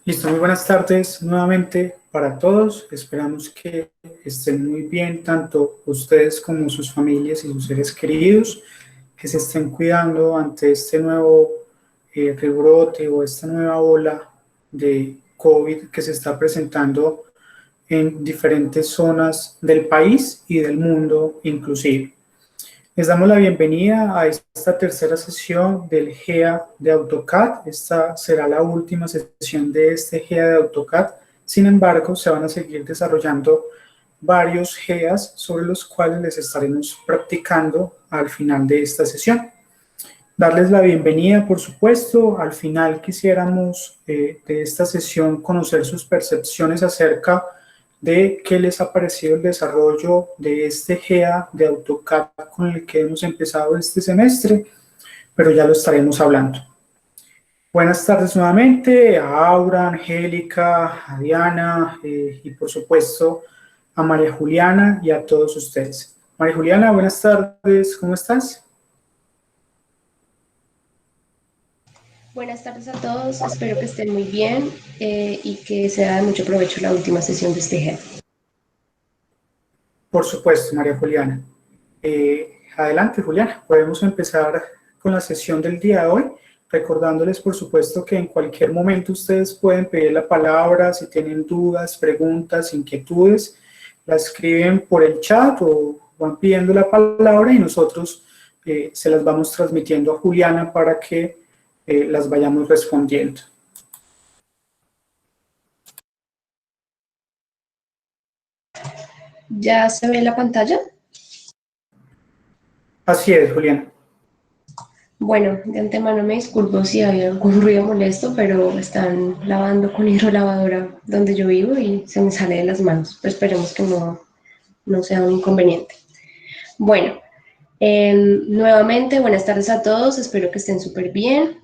Listo, muy buenas tardes nuevamente para todos. Esperamos que estén muy bien, tanto ustedes como sus familias y sus seres queridos, que se estén cuidando ante este nuevo rebrote o esta nueva ola de COVID que se está presentando en diferentes zonas del país y del mundo inclusive. Les damos la bienvenida a esta tercera sesión del GEA de AutoCAD. Esta será la última sesión de este GEA de AutoCAD. Sin embargo, se van a seguir desarrollando varios GEAs sobre los cuales les estaremos practicando al final de esta sesión. Darles la bienvenida, por supuesto. Al final quisiéramos de esta sesión conocer sus percepciones acerca de qué les ha parecido el desarrollo de este GEA de AutoCAD con el que hemos empezado este semestre, pero ya lo estaremos hablando. Buenas tardes nuevamente a Aura, Angélica, a Diana y por supuesto a María Juliana y a todos ustedes. María Juliana, buenas tardes, ¿cómo estás? Buenas tardes a todos, espero que estén muy bien y que sea de mucho provecho la última sesión de este GEA. Por supuesto, María Juliana. Adelante, Juliana, podemos empezar con la sesión del día de hoy, recordándoles, por supuesto, que en cualquier momento ustedes pueden pedir la palabra, si tienen dudas, preguntas, inquietudes, la escriben por el chat o van pidiendo la palabra y nosotros se las vamos transmitiendo a Juliana para que las vayamos respondiendo. ¿Ya se ve la pantalla? Así es, Juliana. Bueno, de antemano me disculpo si hay algún ruido molesto, pero están lavando con hidrolavadora donde yo vivo y se me sale de las manos. Pero esperemos que no sea un inconveniente. Bueno, nuevamente buenas tardes a todos, espero que estén súper bien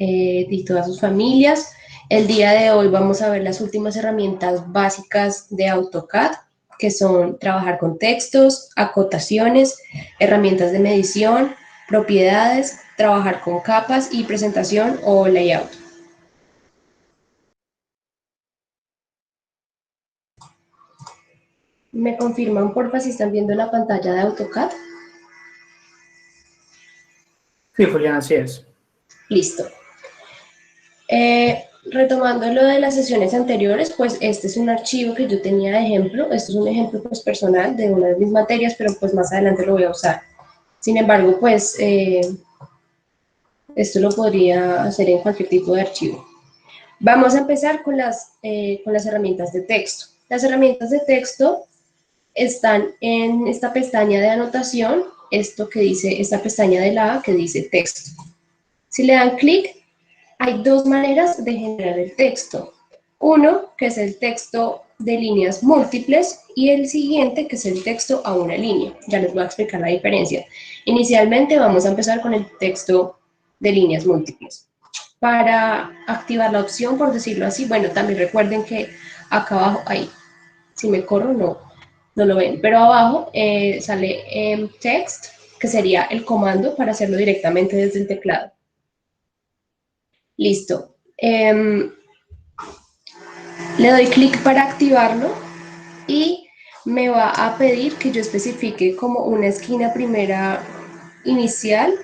y todas sus familias. El día de hoy vamos a ver las últimas herramientas básicas de AutoCAD, que son trabajar con textos, acotaciones, herramientas de medición, propiedades, trabajar con capas y presentación o layout. ¿Me confirman, porfa, si están viendo la pantalla de AutoCAD? Sí, Juliana, así es. Listo. Retomando lo de las sesiones anteriores, pues este es un archivo que yo tenía de ejemplo. Esto es un ejemplo pues personal de una de mis materias, pero pues más adelante lo voy a usar. Sin embargo, pues esto lo podría hacer en cualquier tipo de archivo. Vamos a empezar con las herramientas de texto. Las herramientas de texto están en esta pestaña de anotación, esto que dice, esta pestaña de la A que dice texto. Si le dan clic, hay dos maneras de generar el texto. Uno, que es el texto de líneas múltiples, y el siguiente, que es el texto a una línea. Ya les voy a explicar la diferencia. Inicialmente vamos a empezar con el texto de líneas múltiples. Para activar la opción, por decirlo así, bueno, también recuerden que acá abajo, ahí, si me corro no lo ven, pero abajo sale text, que sería el comando para hacerlo directamente desde el teclado. Listo. Le doy clic para activarlo y me va a pedir que yo especifique como una esquina primera inicial,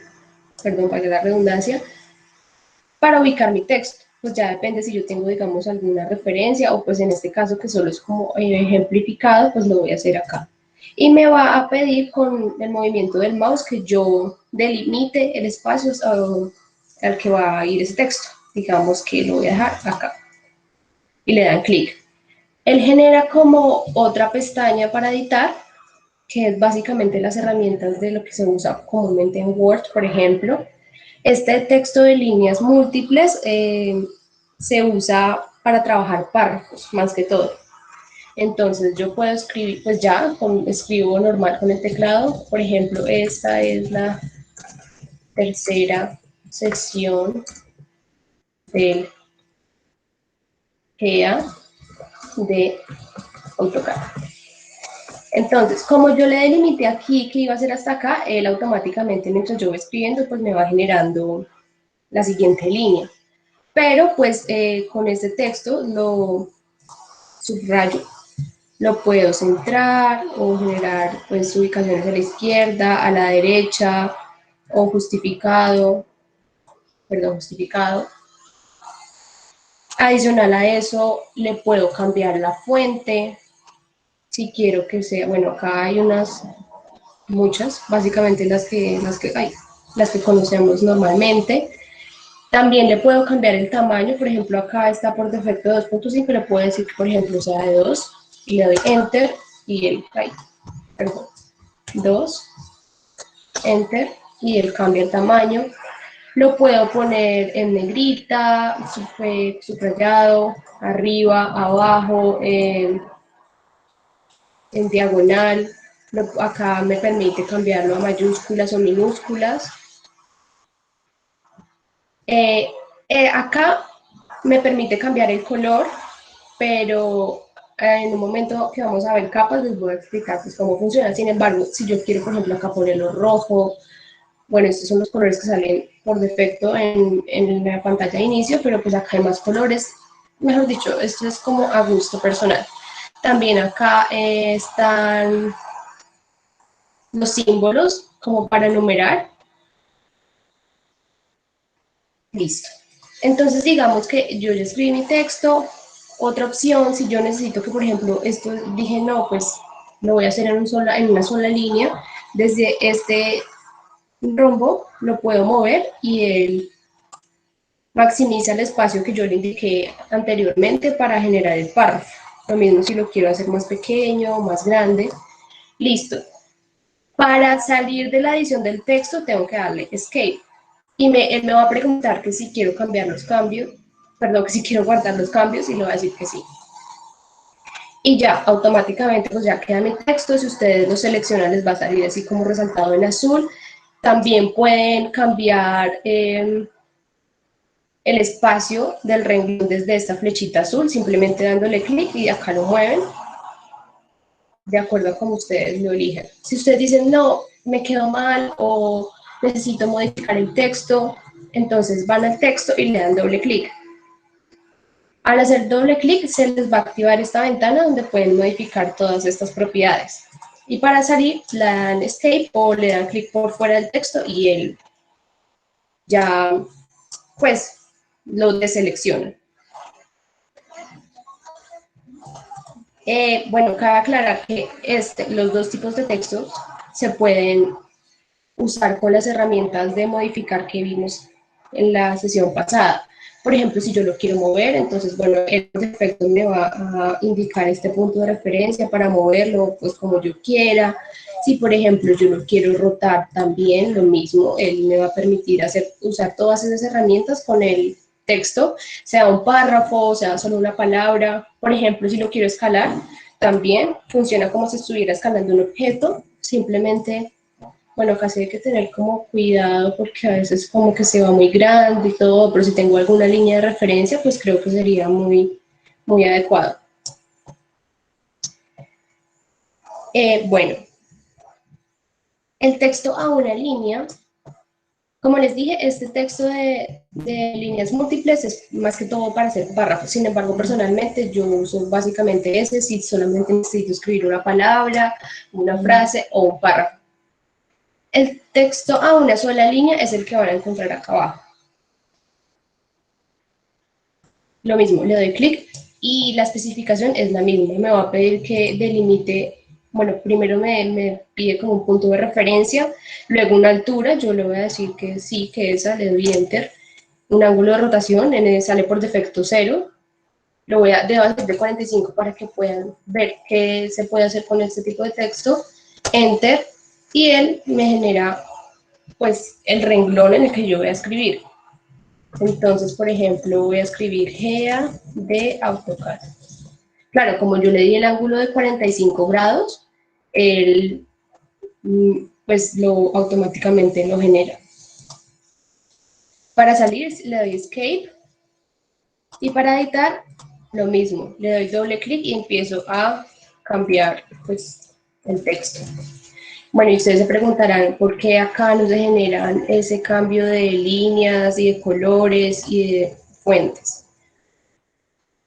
perdón, para la redundancia, para ubicar mi texto. Pues ya depende si yo tengo, digamos, alguna referencia o pues en este caso que solo es como ejemplificado, pues lo voy a hacer acá. Y me va a pedir con el movimiento del mouse que yo delimite el espacio al que va a ir ese texto. Digamos que lo voy a dejar acá. Y le dan clic. Él genera como otra pestaña para editar, que es básicamente las herramientas de lo que se usa comúnmente en Word, por ejemplo. Este texto de líneas múltiples se usa para trabajar párrafos, más que todo. Entonces yo puedo escribir, pues ya, escribo normal con el teclado. Por ejemplo, esta es la tercera sesión del GEA de AutoCAD. Entonces, como yo le delimité aquí que iba a ser hasta acá, él automáticamente, mientras yo voy escribiendo, pues me va generando la siguiente línea. pero pues con este texto lo subrayo, lo puedo centrar o generar pues ubicaciones a la izquierda, a la derecha o justificado. Adicional a eso, le puedo cambiar la fuente, si quiero que sea, bueno, acá hay muchas, básicamente las que conocemos normalmente. También le puedo cambiar el tamaño, por ejemplo, acá está por defecto 2.5, le puedo decir que, por ejemplo, sea de 2, y le doy Enter, y perdón, 2, Enter, y él cambia el tamaño. Lo puedo poner en negrita, subrayado, arriba, abajo, en diagonal. Acá me permite cambiarlo a mayúsculas o minúsculas. Acá me permite cambiar el color, pero en un momento que vamos a ver capas les voy a explicar pues, cómo funciona. Sin embargo, si yo quiero, por ejemplo, acá ponerlo rojo, bueno, estos son los colores que salen por defecto en la pantalla de inicio, pero pues acá hay más colores. Mejor dicho, esto es como a gusto personal. También acá están los símbolos como para numerar. Listo. Entonces digamos que yo ya escribí mi texto. Otra opción, si yo necesito que, por ejemplo, esto dije, no, pues lo voy a hacer en una sola línea, desde este rombo lo puedo mover y él maximiza el espacio que yo le indiqué anteriormente para generar el párrafo. Lo mismo si lo quiero hacer más pequeño, más grande. Listo. Para salir de la edición del texto tengo que darle Escape. Y él me va a preguntar que si quiero cambiar los cambios, perdón, que si quiero guardar los cambios y le va a decir que sí. Y ya, automáticamente pues ya queda mi texto. Si ustedes lo seleccionan les va a salir así como resaltado en azul. También pueden cambiar el espacio del renglón desde esta flechita azul, simplemente dándole clic y acá lo mueven de acuerdo a como ustedes lo eligen. Si ustedes dicen, no, me quedó mal o necesito modificar el texto, entonces van al texto y le dan doble clic. Al hacer doble clic se les va a activar esta ventana donde pueden modificar todas estas propiedades. Y para salir le dan Escape o le dan clic por fuera del texto y él ya pues lo deselecciona. Bueno, cabe aclarar que los dos tipos de textos se pueden usar con las herramientas de modificar que vimos en la sesión pasada. Por ejemplo, si yo lo quiero mover, entonces, bueno, el defecto me va a indicar este punto de referencia para moverlo, pues como yo quiera. Si, por ejemplo, yo lo quiero rotar también, lo mismo, él me va a permitir usar todas esas herramientas con el texto, sea un párrafo, sea solo una palabra. Por ejemplo, si lo quiero escalar, también funciona como si estuviera escalando un objeto, simplemente, bueno, acá sí hay que tener como cuidado porque a veces como que se va muy grande y todo, pero si tengo alguna línea de referencia, pues creo que sería muy adecuado. Bueno, el texto a una línea. Como les dije, este texto de líneas múltiples es más que todo para hacer párrafos. Sin embargo, personalmente yo uso básicamente ese si solamente necesito escribir una palabra, una frase o un párrafo. El texto a una sola línea es el que van a encontrar acá abajo. Lo mismo, le doy clic y la especificación es la misma. Me va a pedir que delimite, bueno, primero me pide como un punto de referencia, luego una altura, yo le voy a decir que sí, que esa, le doy Enter. Un ángulo de rotación, sale por defecto 0. Lo voy a hacer de 45 para que puedan ver qué se puede hacer con este tipo de texto. Enter. Y él me genera pues el renglón en el que yo voy a escribir. Entonces, por ejemplo, voy a escribir GEA de AutoCAD. Claro, como yo le di el ángulo de 45 grados, él pues automáticamente lo genera. Para salir le doy Escape y para editar lo mismo, le doy doble clic y empiezo a cambiar pues el texto. Bueno, y ustedes se preguntarán por qué acá no se generan ese cambio de líneas y de colores y de fuentes.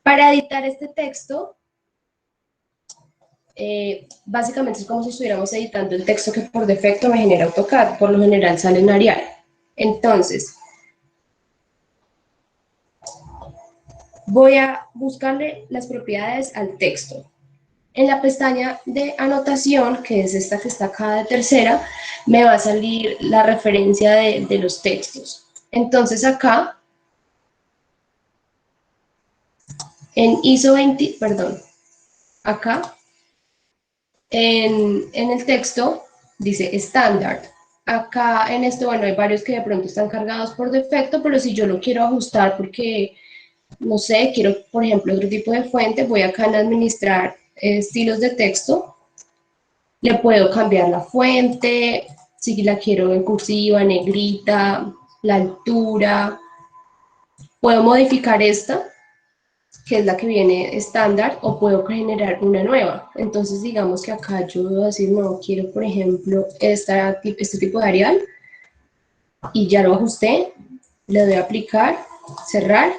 Para editar este texto, básicamente es como si estuviéramos editando el texto que por defecto me genera AutoCAD, por lo general sale en Arial. Entonces, voy a buscarle las propiedades al texto. En la pestaña de anotación, que es esta que está acá de tercera, me va a salir la referencia de los textos. Entonces acá, en ISO 20, perdón, acá, en el texto, dice estándar. Acá en esto, bueno, hay varios que de pronto están cargados por defecto, pero si yo lo quiero ajustar porque, no sé, quiero, por ejemplo, otro tipo de fuente, voy acá en administrar estilos de texto. Le puedo cambiar la fuente, si la quiero en cursiva, negrita, la altura. Puedo modificar esta, que es la que viene estándar, o puedo generar una nueva. Entonces, digamos que acá yo voy a decir, no, quiero, por ejemplo, este tipo de Arial, y ya lo ajusté, le doy a aplicar, cerrar,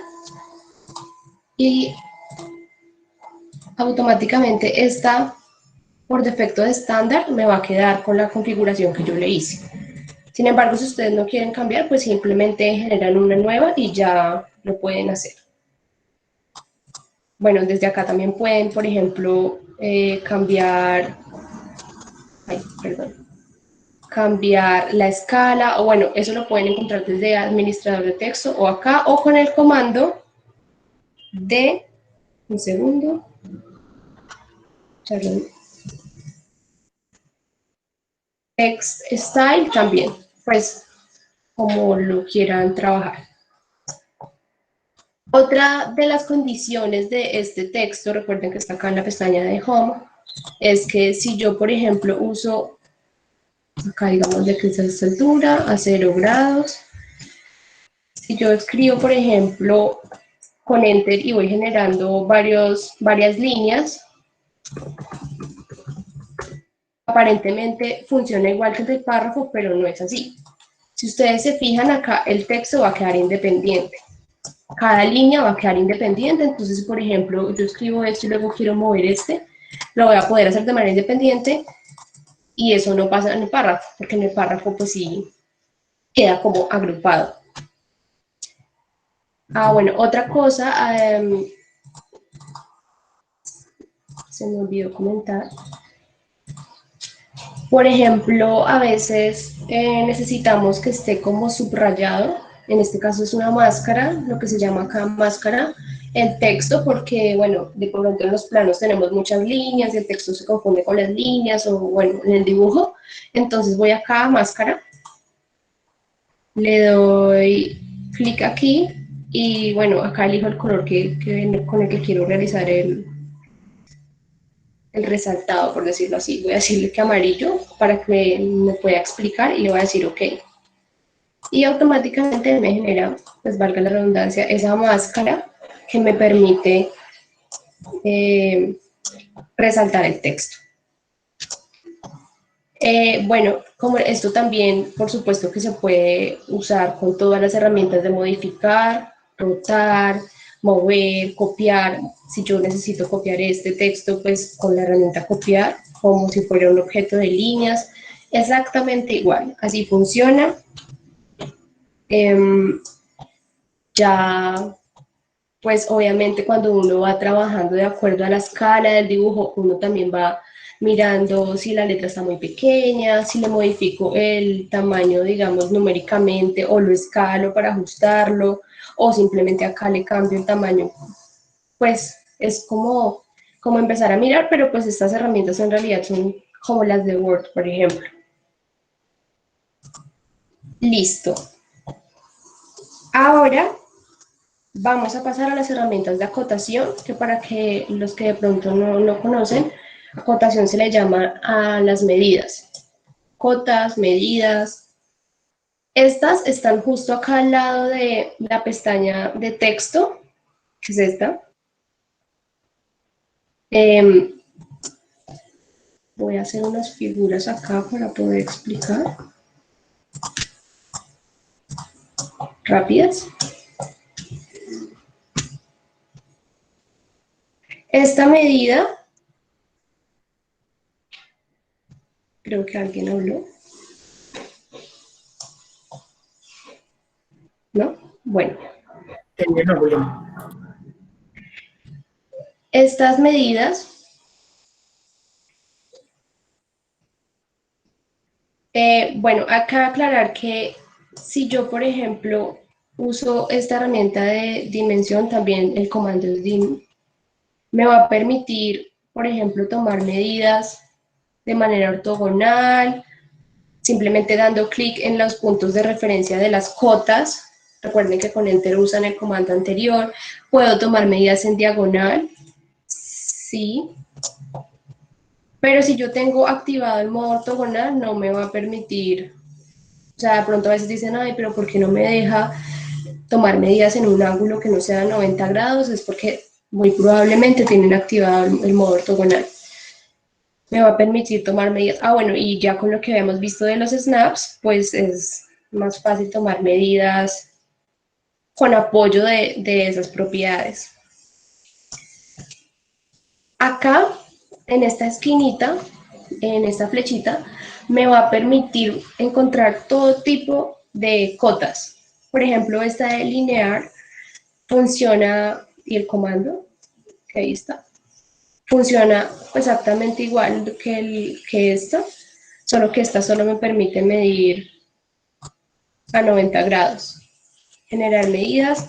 y automáticamente esta, por defecto de estándar, me va a quedar con la configuración que yo le hice. Sin embargo, si ustedes no quieren cambiar, pues simplemente generan una nueva y ya lo pueden hacer. Bueno, desde acá también pueden, por ejemplo, cambiar la escala, o bueno, eso lo pueden encontrar desde administrador de texto o acá, o con el comando de, un segundo, text style también, pues como lo quieran trabajar. Otra de las condiciones de este texto, recuerden que está acá en la pestaña de Home, es que si yo, por ejemplo, uso, acá digamos de que es esta altura, a 0 grados, si yo escribo, por ejemplo, con Enter y voy generando varias líneas, aparentemente funciona igual que el párrafo, pero no es así. Si ustedes se fijan acá, el texto va a quedar independiente. Cada línea va a quedar independiente, entonces, por ejemplo, yo escribo esto y luego quiero mover este, lo voy a poder hacer de manera independiente y eso no pasa en el párrafo, porque en el párrafo pues sí queda como agrupado. Bueno, otra cosa, se me olvidó comentar. Por ejemplo, a veces necesitamos que esté como subrayado, en este caso es una máscara, lo que se llama acá máscara, el texto, porque, bueno, de pronto en los planos tenemos muchas líneas, el texto se confunde con las líneas, o bueno, en el dibujo, entonces voy acá a máscara, le doy clic aquí, y bueno, acá elijo el color con el que quiero realizar el resaltado, por decirlo así. Voy a decirle que amarillo para que me pueda explicar y le voy a decir OK. Y automáticamente me genera, pues valga la redundancia, esa máscara que me permite resaltar el texto. Bueno, como esto también, por supuesto que se puede usar con todas las herramientas de modificar, rotar, mover, copiar. Si yo necesito copiar este texto, pues con la herramienta copiar, como si fuera un objeto de líneas, exactamente igual. Así funciona. Ya, pues obviamente cuando uno va trabajando de acuerdo a la escala del dibujo, uno también va mirando si la letra está muy pequeña, si le modifico el tamaño, digamos, numéricamente, o lo escalo para ajustarlo, o simplemente acá le cambio el tamaño. Pues es como empezar a mirar, pero pues estas herramientas en realidad son como las de Word, por ejemplo. Listo. Ahora vamos a pasar a las herramientas de acotación, que para que los que de pronto no conocen, acotación se le llama a las medidas. Cotas, medidas. Estas están justo acá al lado de la pestaña de texto, que es esta. Voy a hacer unas figuras acá para poder explicar. Rápidas. Esta medida, creo que alguien habló, ¿no? Bueno, No, Julián. estas medidas, bueno, acá aclarar que si yo, por ejemplo, uso esta herramienta de dimensión, también el comando es dim, me va a permitir, por ejemplo, tomar medidas de manera ortogonal, simplemente dando clic en los puntos de referencia de las cotas. Recuerden que con Enter usan el comando anterior. Puedo tomar medidas en diagonal, sí, pero si yo tengo activado el modo ortogonal no me va a permitir, o sea, de pronto a veces dicen, ay, pero ¿por qué no me deja tomar medidas en un ángulo que no sea 90 grados? Es porque muy probablemente tienen activado el modo ortogonal. Me va a permitir tomar medidas. Ah, bueno, y ya con lo que habíamos visto de los snaps, pues es más fácil tomar medidas con apoyo de esas propiedades. Acá, en esta esquinita, en esta flechita, me va a permitir encontrar todo tipo de cotas. Por ejemplo, esta de linear funciona, y el comando, que ahí está, funciona exactamente igual que esta, solo que esta solo me permite medir a 90 grados. Generar medidas.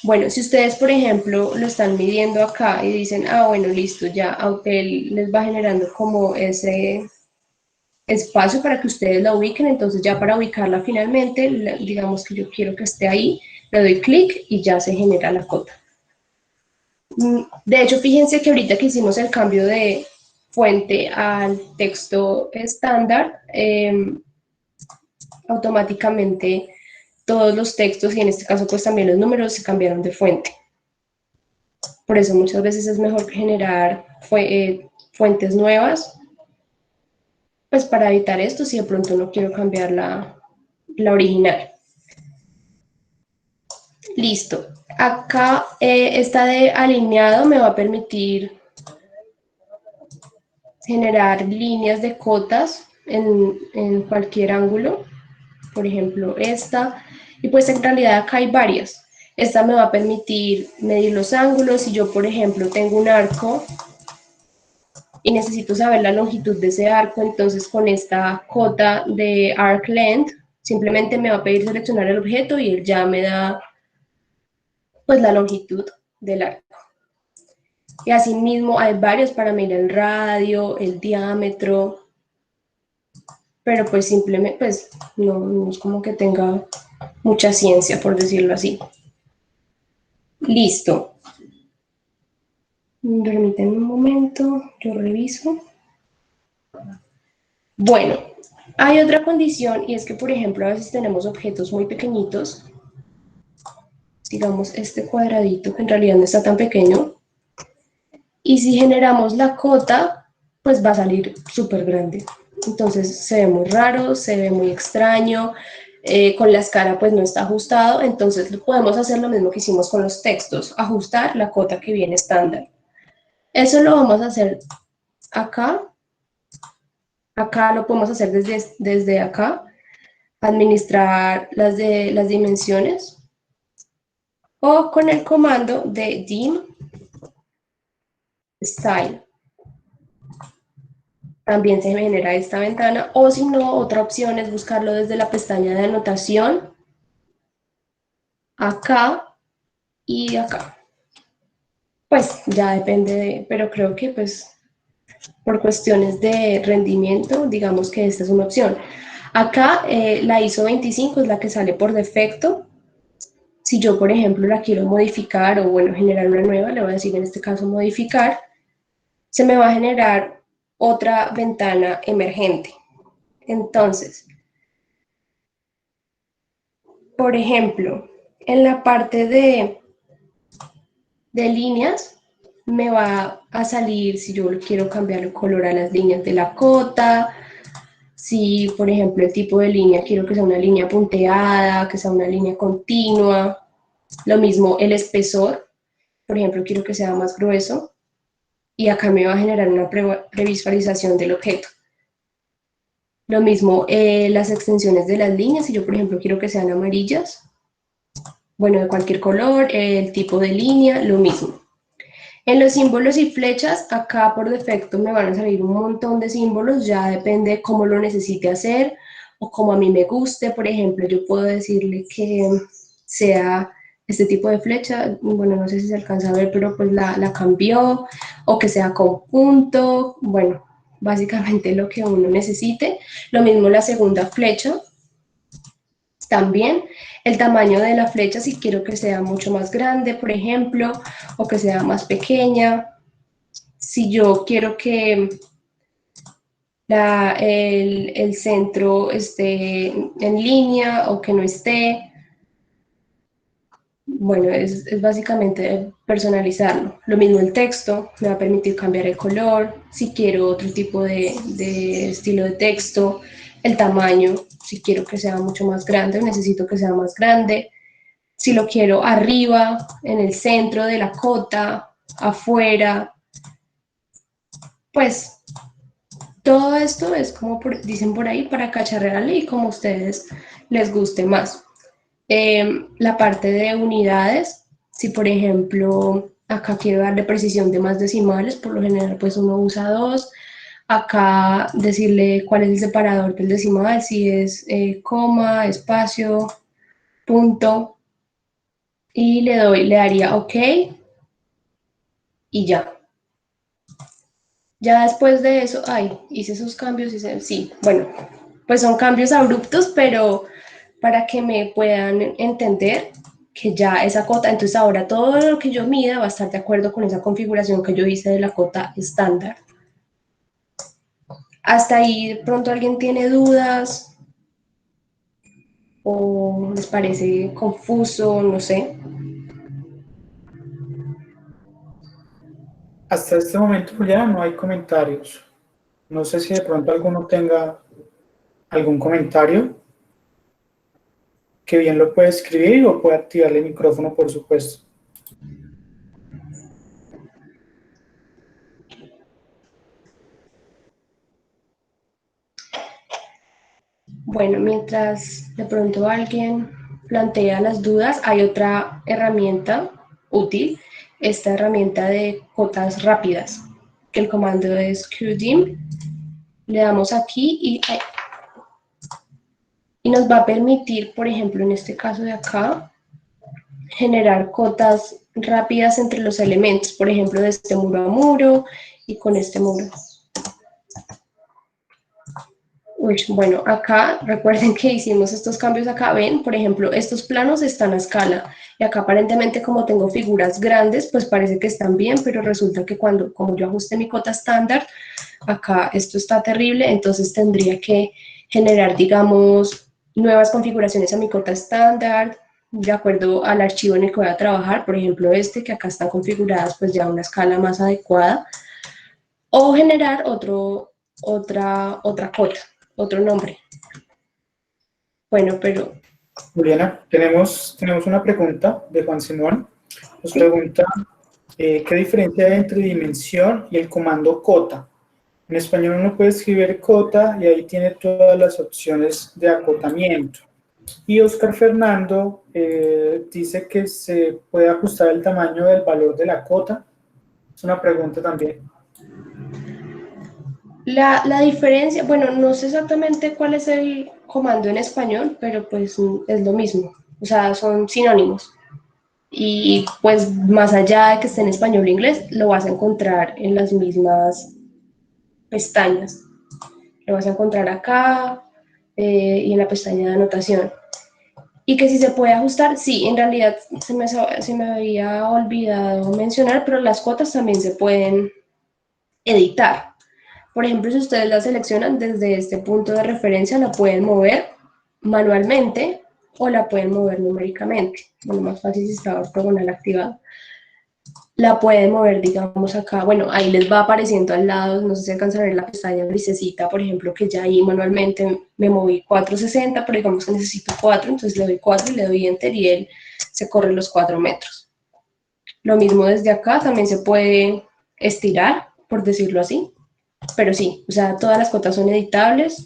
Bueno, si ustedes, por ejemplo, lo están midiendo acá y dicen, ah, bueno, listo, ya él les va generando como ese espacio para que ustedes la ubiquen, entonces ya para ubicarla finalmente, digamos que yo quiero que esté ahí, le doy clic y ya se genera la cota. De hecho, fíjense que ahorita que hicimos el cambio de fuente al texto estándar, automáticamente todos los textos y en este caso pues también los números se cambiaron de fuente. Por eso muchas veces es mejor generar fuentes nuevas, pues para evitar esto si de pronto no quiero cambiar la original. Listo. Acá esta de alineado me va a permitir generar líneas de cotas en cualquier ángulo. Por ejemplo, esta. Y pues en realidad acá hay varias. Esta me va a permitir medir los ángulos. Si yo, por ejemplo, tengo un arco y necesito saber la longitud de ese arco, entonces con esta cota de arc length, simplemente me va a pedir seleccionar el objeto y él ya me da pues la longitud del arco. Y asimismo hay varios para medir el radio, el diámetro, pero pues simplemente pues no es como que tenga mucha ciencia, por decirlo así. Listo. Permítanme un momento, yo reviso. Bueno, hay otra condición y es que, por ejemplo, a veces tenemos objetos muy pequeñitos, digamos este cuadradito que en realidad no está tan pequeño, y si generamos la cota, pues va a salir súper grande. Entonces se ve muy raro, se ve muy extraño, con la escala pues no está ajustado, entonces podemos hacer lo mismo que hicimos con los textos, ajustar la cota que viene estándar. Eso lo vamos a hacer acá. Acá lo podemos hacer desde acá, administrar las dimensiones o con el comando de dim style. También se genera esta ventana o si no, otra opción es buscarlo desde la pestaña de anotación, acá y acá. Pues ya depende pero creo que pues por cuestiones de rendimiento, digamos que esta es una opción. Acá la ISO 25 es la que sale por defecto. Si yo, por ejemplo, la quiero modificar o, bueno, generar una nueva, le voy a decir en este caso modificar, se me va a generar otra ventana emergente. Entonces, por ejemplo, en la parte de líneas, me va a salir si yo quiero cambiar el color a las líneas de la cota, si, por ejemplo, el tipo de línea quiero que sea una línea punteada, que sea una línea continua, lo mismo el espesor, por ejemplo, quiero que sea más grueso, y acá me va a generar una previsualización del objeto. Lo mismo, las extensiones de las líneas, si yo por ejemplo quiero que sean amarillas, bueno, de cualquier color, el tipo de línea, lo mismo. En los símbolos y flechas, acá por defecto me van a salir un montón de símbolos, ya depende de cómo lo necesite hacer o como a mí me guste. Por ejemplo, yo puedo decirle que sea este tipo de flecha, bueno, no sé si se alcanza a ver, pero pues la cambió, o que sea con punto, bueno, básicamente lo que uno necesite. Lo mismo la segunda flecha, también el tamaño de la flecha, si quiero que sea mucho más grande, por ejemplo, o que sea más pequeña. Si yo quiero que el centro esté en línea o que no esté, bueno, es básicamente personalizarlo. Lo mismo el texto, me va a permitir cambiar el color, si quiero otro tipo de estilo de texto, el tamaño, si quiero que sea mucho más grande o necesito que sea más grande, si lo quiero arriba, en el centro de la cota, afuera, pues todo esto es como dicen por ahí para cacharrearle y como a ustedes les guste más. La parte de unidades, si por ejemplo acá quiero darle precisión de más decimales, por lo general pues uno usa 2. Acá decirle cuál es el separador del decimal, si es coma, espacio, punto, y le daría OK y ya. Ya después de eso, ay, hice esos cambios, sí, bueno, pues son cambios abruptos, pero para que me puedan entender que ya esa cota, entonces ahora todo lo que yo mida va a estar de acuerdo con esa configuración que yo hice de la cota estándar. Hasta ahí de pronto alguien tiene dudas o les parece confuso, no sé. Hasta este momento, Juliana, no hay comentarios. No sé si de pronto alguno tenga algún comentario, que bien lo puede escribir o puede activarle el micrófono, por supuesto. Bueno, mientras de pronto alguien plantea las dudas, hay otra herramienta útil, esta herramienta de cotas rápidas, que el comando es qdim, le damos aquí y nos va a permitir, por ejemplo, en este caso de acá, generar cotas rápidas entre los elementos, por ejemplo, de este muro a muro y con este muro. Bueno, acá recuerden que hicimos estos cambios acá, ven, por ejemplo, estos planos están a escala y acá aparentemente como tengo figuras grandes, pues parece que están bien, pero resulta que como yo ajuste mi cota estándar, acá esto está terrible, entonces tendría que generar, digamos, nuevas configuraciones a mi cota estándar, de acuerdo al archivo en el que voy a trabajar, por ejemplo que acá están configuradas pues ya a una escala más adecuada, o generar otra cota, otro nombre. Bueno, pero... Juliana, tenemos una pregunta de Juan Simón. Nos ¿sí? pregunta, ¿qué diferencia hay entre dimensión y el comando cota? En español uno puede escribir cota y ahí tiene todas las opciones de acotamiento. Y Oscar Fernando dice que se puede ajustar el tamaño del valor de la cota. Es una pregunta también. La diferencia, bueno, no sé exactamente cuál es el comando en español, pero pues es lo mismo, o sea, son sinónimos. Y pues más allá de que esté en español o inglés, lo vas a encontrar en las mismas pestañas. Lo vas a encontrar acá y en la pestaña de anotación. Y que si se puede ajustar, sí, en realidad se me había olvidado mencionar, pero las cuotas también se pueden editar. Por ejemplo, si ustedes la seleccionan desde este punto de referencia, la pueden mover manualmente o la pueden mover numéricamente. Bueno, más fácil si está ortogonal activado. La pueden mover, digamos, acá. Bueno, ahí les va apareciendo al lado, no sé si alcanzan a ver la pestaña grisecita, por ejemplo, que ya ahí manualmente me moví 460, pero digamos que necesito 4, entonces le doy 4 y le doy Enter y él se corre los 4 metros. Lo mismo desde acá, también se puede estirar, por decirlo así. Pero sí, o sea, todas las cotas son editables.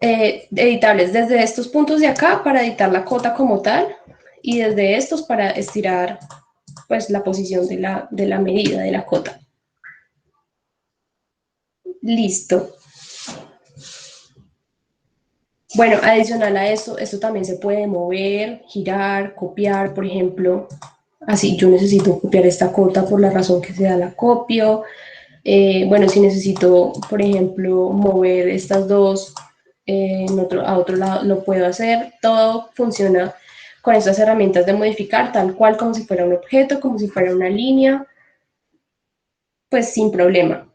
Editables desde estos puntos de acá para editar la cota como tal y desde estos para estirar pues la posición de la medida de la cota. Listo. Bueno, adicional a esto también se puede mover, girar, copiar, por ejemplo. Así, yo necesito copiar esta cota por la razón que sea, la copio. Bueno, si necesito, por ejemplo, mover estas dos a otro lado, lo puedo hacer. Todo funciona con estas herramientas de modificar, tal cual como si fuera un objeto, como si fuera una línea, pues sin problema.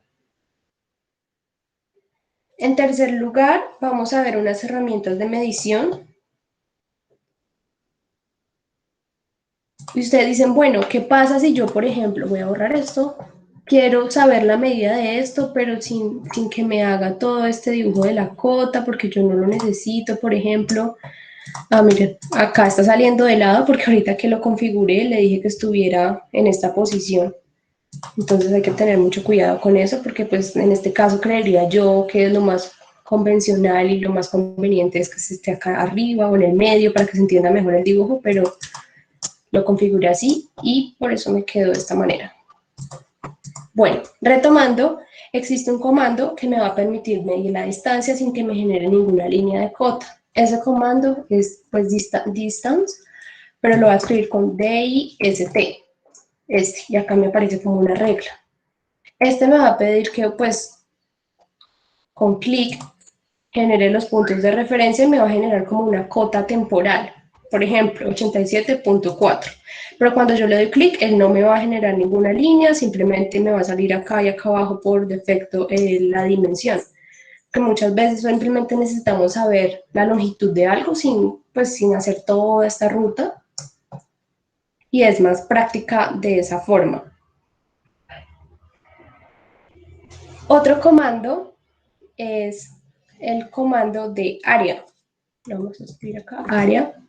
En tercer lugar, vamos a ver unas herramientas de medición. Y ustedes dicen, bueno, ¿qué pasa si yo, por ejemplo, voy a borrar esto, quiero saber la medida de esto, pero sin que me haga todo este dibujo de la cota, porque yo no lo necesito, por ejemplo? Ah, miren, acá está saliendo de lado porque ahorita que lo configuré le dije que estuviera en esta posición. Entonces hay que tener mucho cuidado con eso porque pues en este caso creería yo que es lo más convencional y lo más conveniente es que se esté acá arriba o en el medio para que se entienda mejor el dibujo, pero lo configuré así y por eso me quedó de esta manera. Bueno, retomando, existe un comando que me va a permitir medir la distancia sin que me genere ninguna línea de cota. Ese comando es pues distance, pero lo voy a escribir con DIST, y acá me aparece como una regla. Este me va a pedir que pues con clic genere los puntos de referencia y me va a generar como una cota temporal, por ejemplo, 87.4. Pero cuando yo le doy clic, él no me va a generar ninguna línea, simplemente me va a salir acá y acá abajo por defecto la dimensión. Que muchas veces simplemente necesitamos saber la longitud de algo sin hacer toda esta ruta y es más práctica de esa forma. Otro comando es el comando de área. Vamos a escribir acá, área,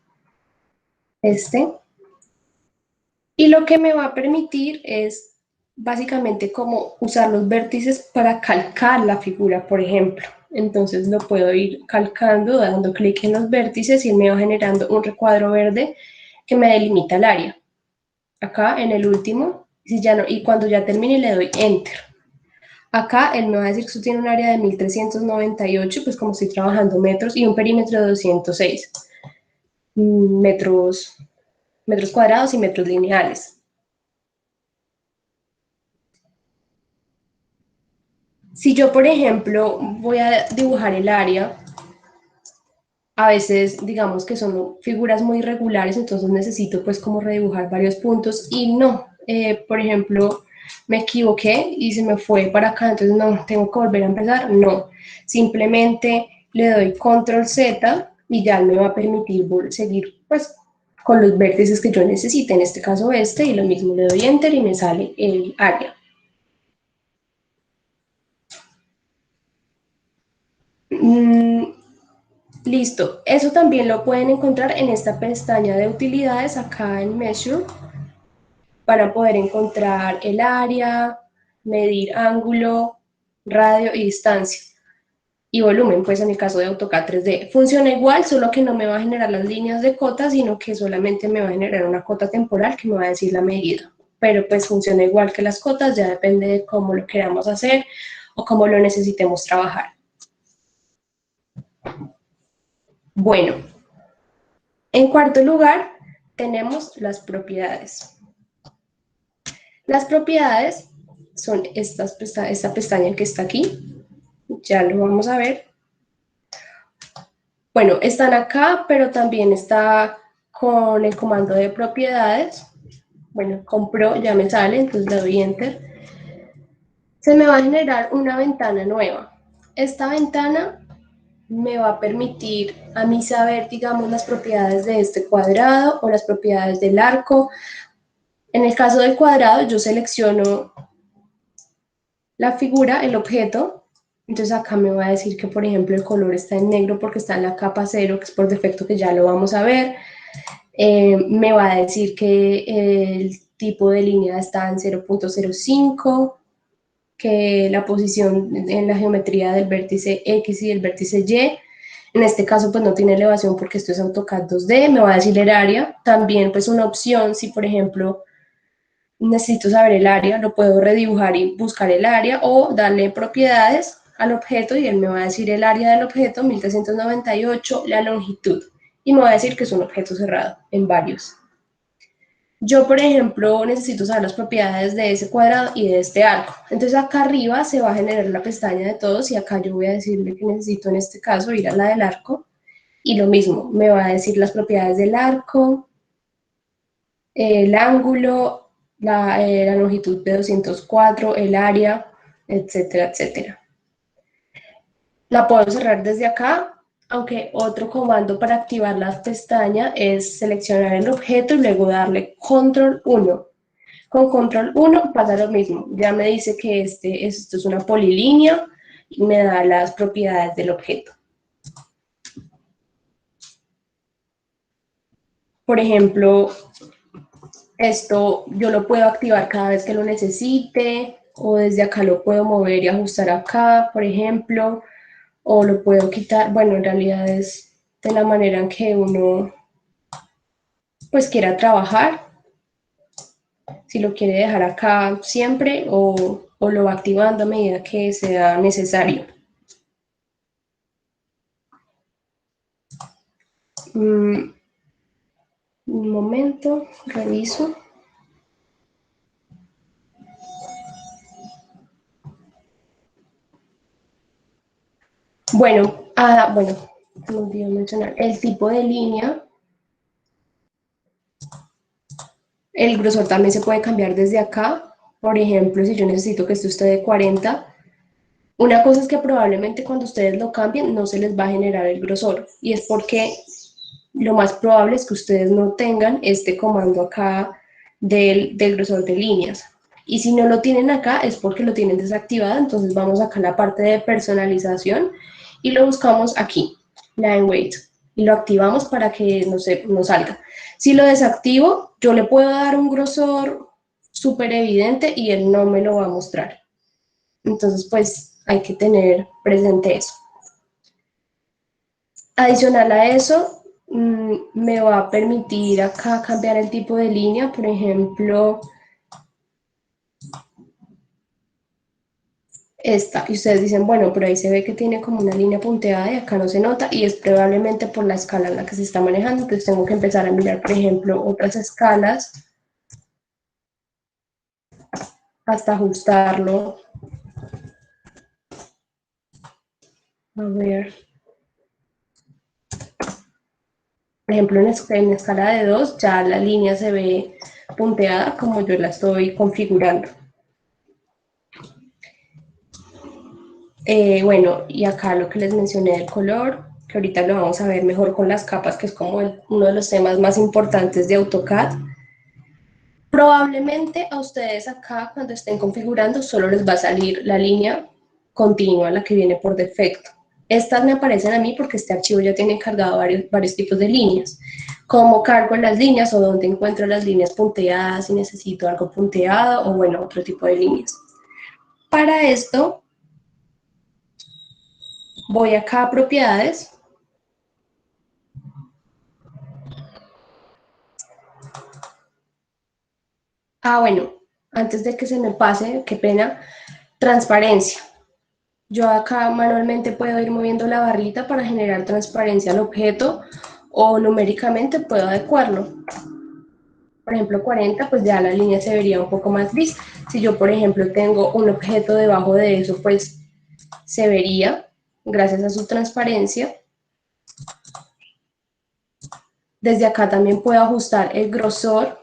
y lo que me va a permitir es básicamente como usar los vértices para calcar la figura, por ejemplo. Entonces lo puedo ir calcando, dando clic en los vértices y me va generando un recuadro verde que me delimita el área. Acá en el último, y cuando ya termine le doy Enter. Acá él me va a decir que esto tiene un área de 1398, pues como estoy trabajando metros, y un perímetro de 206 metros cuadrados y metros lineales. Si yo, por ejemplo, voy a dibujar el área, a veces digamos que son figuras muy irregulares, entonces necesito pues como redibujar varios puntos y no, por ejemplo, me equivoqué y se me fue para acá, entonces no, tengo que volver a empezar, no, simplemente le doy control Z y ya me va a permitir seguir pues con los vértices que yo necesite, en este caso y lo mismo le doy Enter y me sale el área. Listo, eso también lo pueden encontrar en esta pestaña de utilidades acá en Measure para poder encontrar el área, medir ángulo, radio y distancia y volumen, pues en el caso de AutoCAD 3D. Funciona igual, solo que no me va a generar las líneas de cota, sino que solamente me va a generar una cota temporal que me va a decir la medida. Pero pues funciona igual que las cotas, ya depende de cómo lo queramos hacer o cómo lo necesitemos trabajar. Bueno, en cuarto lugar, tenemos las propiedades. Las propiedades son esta pestaña que está aquí, ya lo vamos a ver. Bueno, están acá, pero también está con el comando de propiedades. Bueno, con Pro ya me sale, entonces le doy Enter. Se me va a generar una ventana nueva. Esta ventana me va a permitir a mí saber, digamos, las propiedades de este cuadrado o las propiedades del arco. En el caso del cuadrado, yo selecciono la figura, el objeto, entonces acá me va a decir que, por ejemplo, el color está en negro porque está en la capa 0, que es por defecto, que ya lo vamos a ver. Me va a decir que tipo de línea está en 0.05, que la posición en la geometría del vértice X y del vértice Y. En este caso, pues no tiene elevación porque esto es AutoCAD 2D, me va a decir el área. También, pues una opción, si por ejemplo necesito saber el área, lo puedo redibujar y buscar el área o darle propiedades al objeto y él me va a decir el área del objeto, 1398, la longitud. Y me va a decir que es un objeto cerrado en varios. Yo, por ejemplo, necesito saber las propiedades de ese cuadrado y de este arco. Entonces acá arriba se va a generar la pestaña de todos y acá yo voy a decirle que necesito en este caso ir a la del arco. Y lo mismo, me va a decir las propiedades del arco, el ángulo, la longitud de 204, el área, etcétera, etcétera. La puedo cerrar desde acá, aunque otro comando para activar la pestaña es seleccionar el objeto y luego darle control 1. Con control 1 pasa lo mismo, ya me dice que esto es una polilínea y me da las propiedades del objeto. Por ejemplo, esto yo lo puedo activar cada vez que lo necesite, o desde acá lo puedo mover y ajustar acá, por ejemplo, o lo puedo quitar. Bueno, en realidad es de la manera en que uno pues quiera trabajar, si lo quiere dejar acá siempre o lo va activando a medida que sea necesario. Un momento, reviso. Bueno, me olvidó mencionar el tipo de línea. El grosor también se puede cambiar desde acá. Por ejemplo, si yo necesito que esto esté de 40, una cosa es que probablemente cuando ustedes lo cambien no se les va a generar el grosor. Y es porque lo más probable es que ustedes no tengan este comando acá del grosor de líneas. Y si no lo tienen acá es porque lo tienen desactivado. Entonces vamos acá a la parte de personalización y lo buscamos aquí, line weight, y lo activamos para que nos salga. Si lo desactivo, yo le puedo dar un grosor súper evidente y él no me lo va a mostrar. Entonces, pues hay que tener presente eso. Adicional a eso, me va a permitir acá cambiar el tipo de línea, por ejemplo, esta, y ustedes dicen, bueno, pero ahí se ve que tiene como una línea punteada y acá no se nota, y es probablemente por la escala en la que se está manejando. Entonces tengo que empezar a mirar, por ejemplo, otras escalas hasta ajustarlo. A ver, por ejemplo, en escala de 2 ya la línea se ve punteada como yo la estoy configurando. Bueno, y acá lo que les mencioné del color, que ahorita lo vamos a ver mejor con las capas, que es como uno de los temas más importantes de AutoCAD. Probablemente a ustedes acá, cuando estén configurando, solo les va a salir la línea continua, la que viene por defecto. Estas me aparecen a mí porque este archivo ya tiene encargado varios tipos de líneas. Cómo cargo las líneas o dónde encuentro las líneas punteadas, si necesito algo punteado o bueno, otro tipo de líneas. Para esto, voy acá a propiedades. Bueno, antes de que se me pase, qué pena, transparencia. Yo acá manualmente puedo ir moviendo la barrita para generar transparencia al objeto o numéricamente puedo adecuarlo. Por ejemplo, 40, pues ya la línea se vería un poco más gris. Si yo, por ejemplo, tengo un objeto debajo de eso, pues se vería gracias a su transparencia. Desde acá también puedo ajustar el grosor.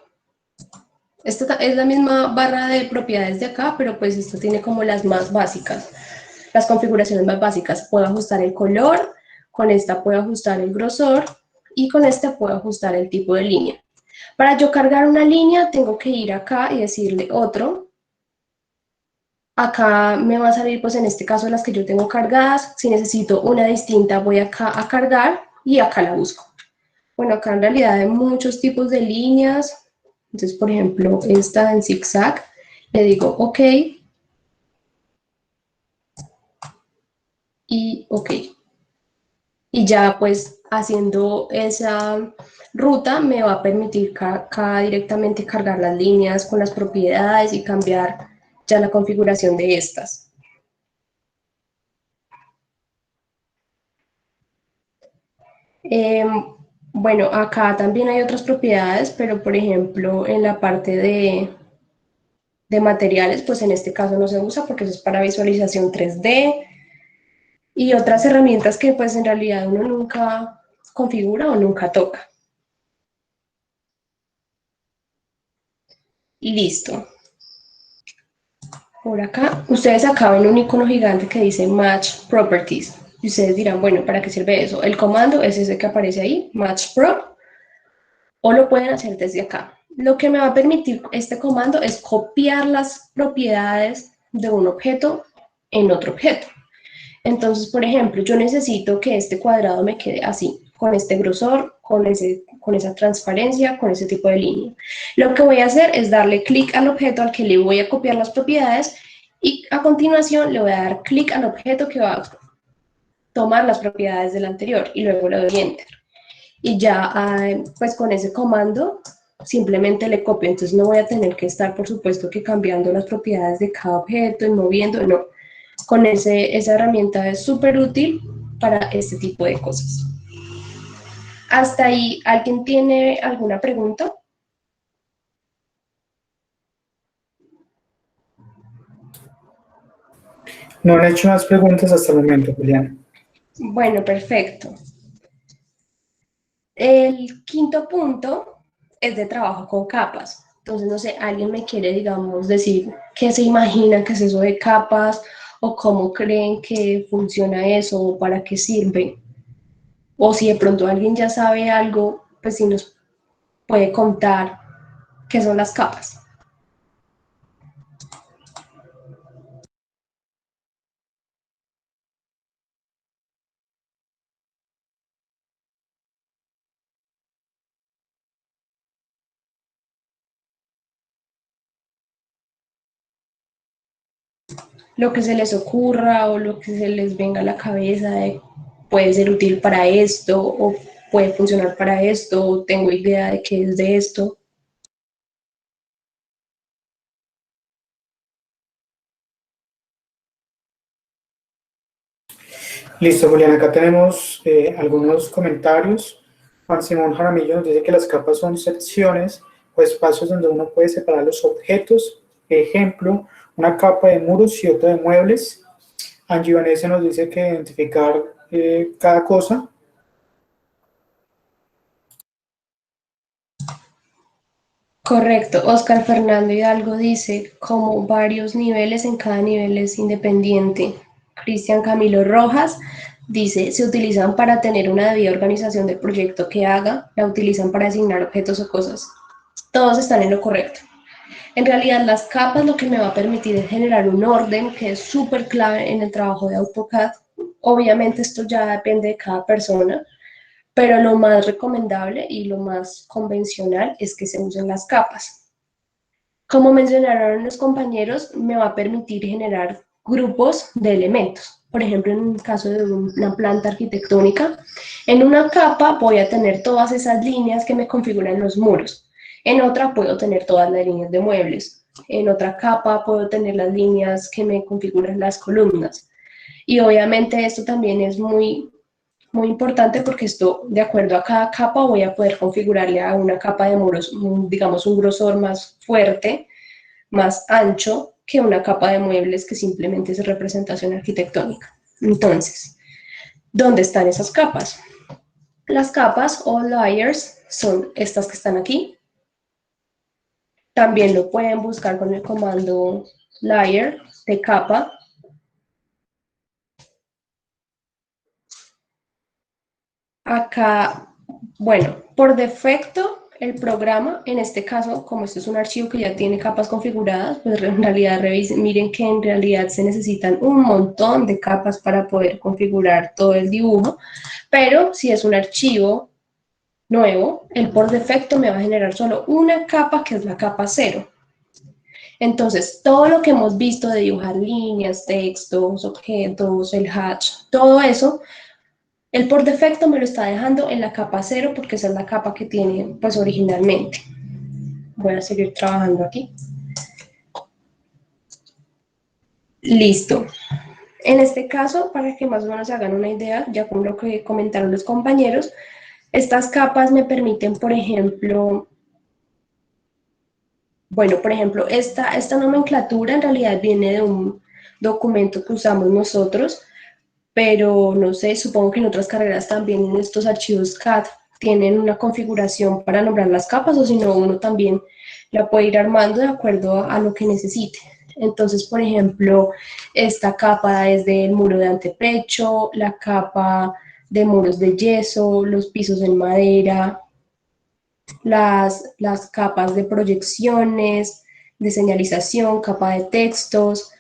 Esta es la misma barra de propiedades de acá, pero pues esta tiene como las más básicas, las configuraciones más básicas. Puedo ajustar el color, con esta puedo ajustar el grosor y con esta puedo ajustar el tipo de línea. Para yo cargar una línea tengo que ir acá y decirle otro. Acá me va a salir pues en este caso las que yo tengo cargadas. Si necesito una distinta voy acá a cargar y acá la busco. Bueno, acá en realidad hay muchos tipos de líneas. Entonces, por ejemplo, esta en zigzag, le digo OK y OK. Y ya pues haciendo esa ruta me va a permitir acá directamente cargar las líneas con las propiedades y cambiar ya la configuración de estas. Bueno, acá también hay otras propiedades, pero por ejemplo en la parte de materiales, pues en este caso no se usa porque eso es para visualización 3D y otras herramientas que pues en realidad uno nunca configura o nunca toca. Y listo. Por acá, ustedes acá ven un icono gigante que dice Match Properties. Y ustedes dirán, bueno, ¿para qué sirve eso? El comando es ese que aparece ahí, Match Prop, o lo pueden hacer desde acá. Lo que me va a permitir este comando es copiar las propiedades de un objeto en otro objeto. Entonces, por ejemplo, yo necesito que este cuadrado me quede así, con este grosor, con esa transparencia, con ese tipo de línea. Lo que voy a hacer es darle clic al objeto al que le voy a copiar las propiedades y a continuación le voy a dar clic al objeto que va a tomar las propiedades del anterior y luego le doy Enter. Y ya, pues con ese comando simplemente le copio, entonces no voy a tener que estar, por supuesto, que cambiando las propiedades de cada objeto y moviendo, no. Con esa herramienta es súper útil para este tipo de cosas. ¿Hasta ahí alguien tiene alguna pregunta? No han hecho más preguntas hasta el momento, Julián. Bueno, perfecto. El quinto punto es de trabajo con capas. Entonces, no sé, alguien me quiere, digamos, decir qué se imagina que es eso de capas o cómo creen que funciona eso o para qué sirve. O si de pronto alguien ya sabe algo, pues si nos puede contar qué son las capas. Lo que se les ocurra o lo que se les venga a la cabeza de puede ser útil para esto o puede funcionar para esto o tengo idea de qué es de esto. Listo, Julián, acá tenemos algunos comentarios. Juan Simón Jaramillo nos dice que las capas son secciones o espacios donde uno puede separar los objetos. Ejemplo, una capa de muros y otra de muebles. Angie Vanessa nos dice que identificar cada cosa. Correcto. Oscar Fernando Hidalgo dice como varios niveles, en cada nivel es independiente. Cristian Camilo Rojas dice, se utilizan para tener una debida organización del proyecto que haga, la utilizan para asignar objetos o cosas. Todos están en lo correcto. En realidad, las capas lo que me va a permitir es generar un orden que es súper clave en el trabajo de AutoCAD. Obviamente esto ya depende de cada persona, pero lo más recomendable y lo más convencional es que se usen las capas. Como mencionaron los compañeros, me va a permitir generar grupos de elementos. Por ejemplo, en el caso de una planta arquitectónica, en una capa voy a tener todas esas líneas que me configuran los muros. En otra puedo tener todas las líneas de muebles. En otra capa puedo tener las líneas que me configuran las columnas. Y obviamente esto también es muy importante porque esto, de acuerdo a cada capa, voy a poder configurarle a una capa de muros, digamos, un grosor más fuerte, más ancho que una capa de muebles que simplemente es representación arquitectónica. Entonces, ¿dónde están esas capas? Las capas o layers son estas que están aquí. También lo pueden buscar con el comando layer de capa. Acá, bueno, por defecto el programa, en este caso, como esto es un archivo que ya tiene capas configuradas, pues en realidad revisen, miren que en realidad se necesitan un montón de capas para poder configurar todo el dibujo, pero si es un archivo nuevo, él por defecto me va a generar solo una capa, que es la capa 0. Entonces, todo lo que hemos visto de dibujar líneas, textos, objetos, el hatch, todo eso, él por defecto me lo está dejando en la capa 0 porque esa es la capa que tiene pues originalmente. Voy a seguir trabajando aquí. Listo. En este caso, para que más o menos se hagan una idea, ya con lo que comentaron los compañeros, estas capas me permiten, por ejemplo, esta nomenclatura en realidad viene de un documento que usamos nosotros, pero no sé, supongo que en otras carreras también en estos archivos CAD tienen una configuración para nombrar las capas, o si no, uno también la puede ir armando de acuerdo a lo que necesite. Entonces, por ejemplo, esta capa es del muro de antepecho, la capa de muros de yeso, los pisos en madera, las capas de proyecciones, de señalización, capa de textos,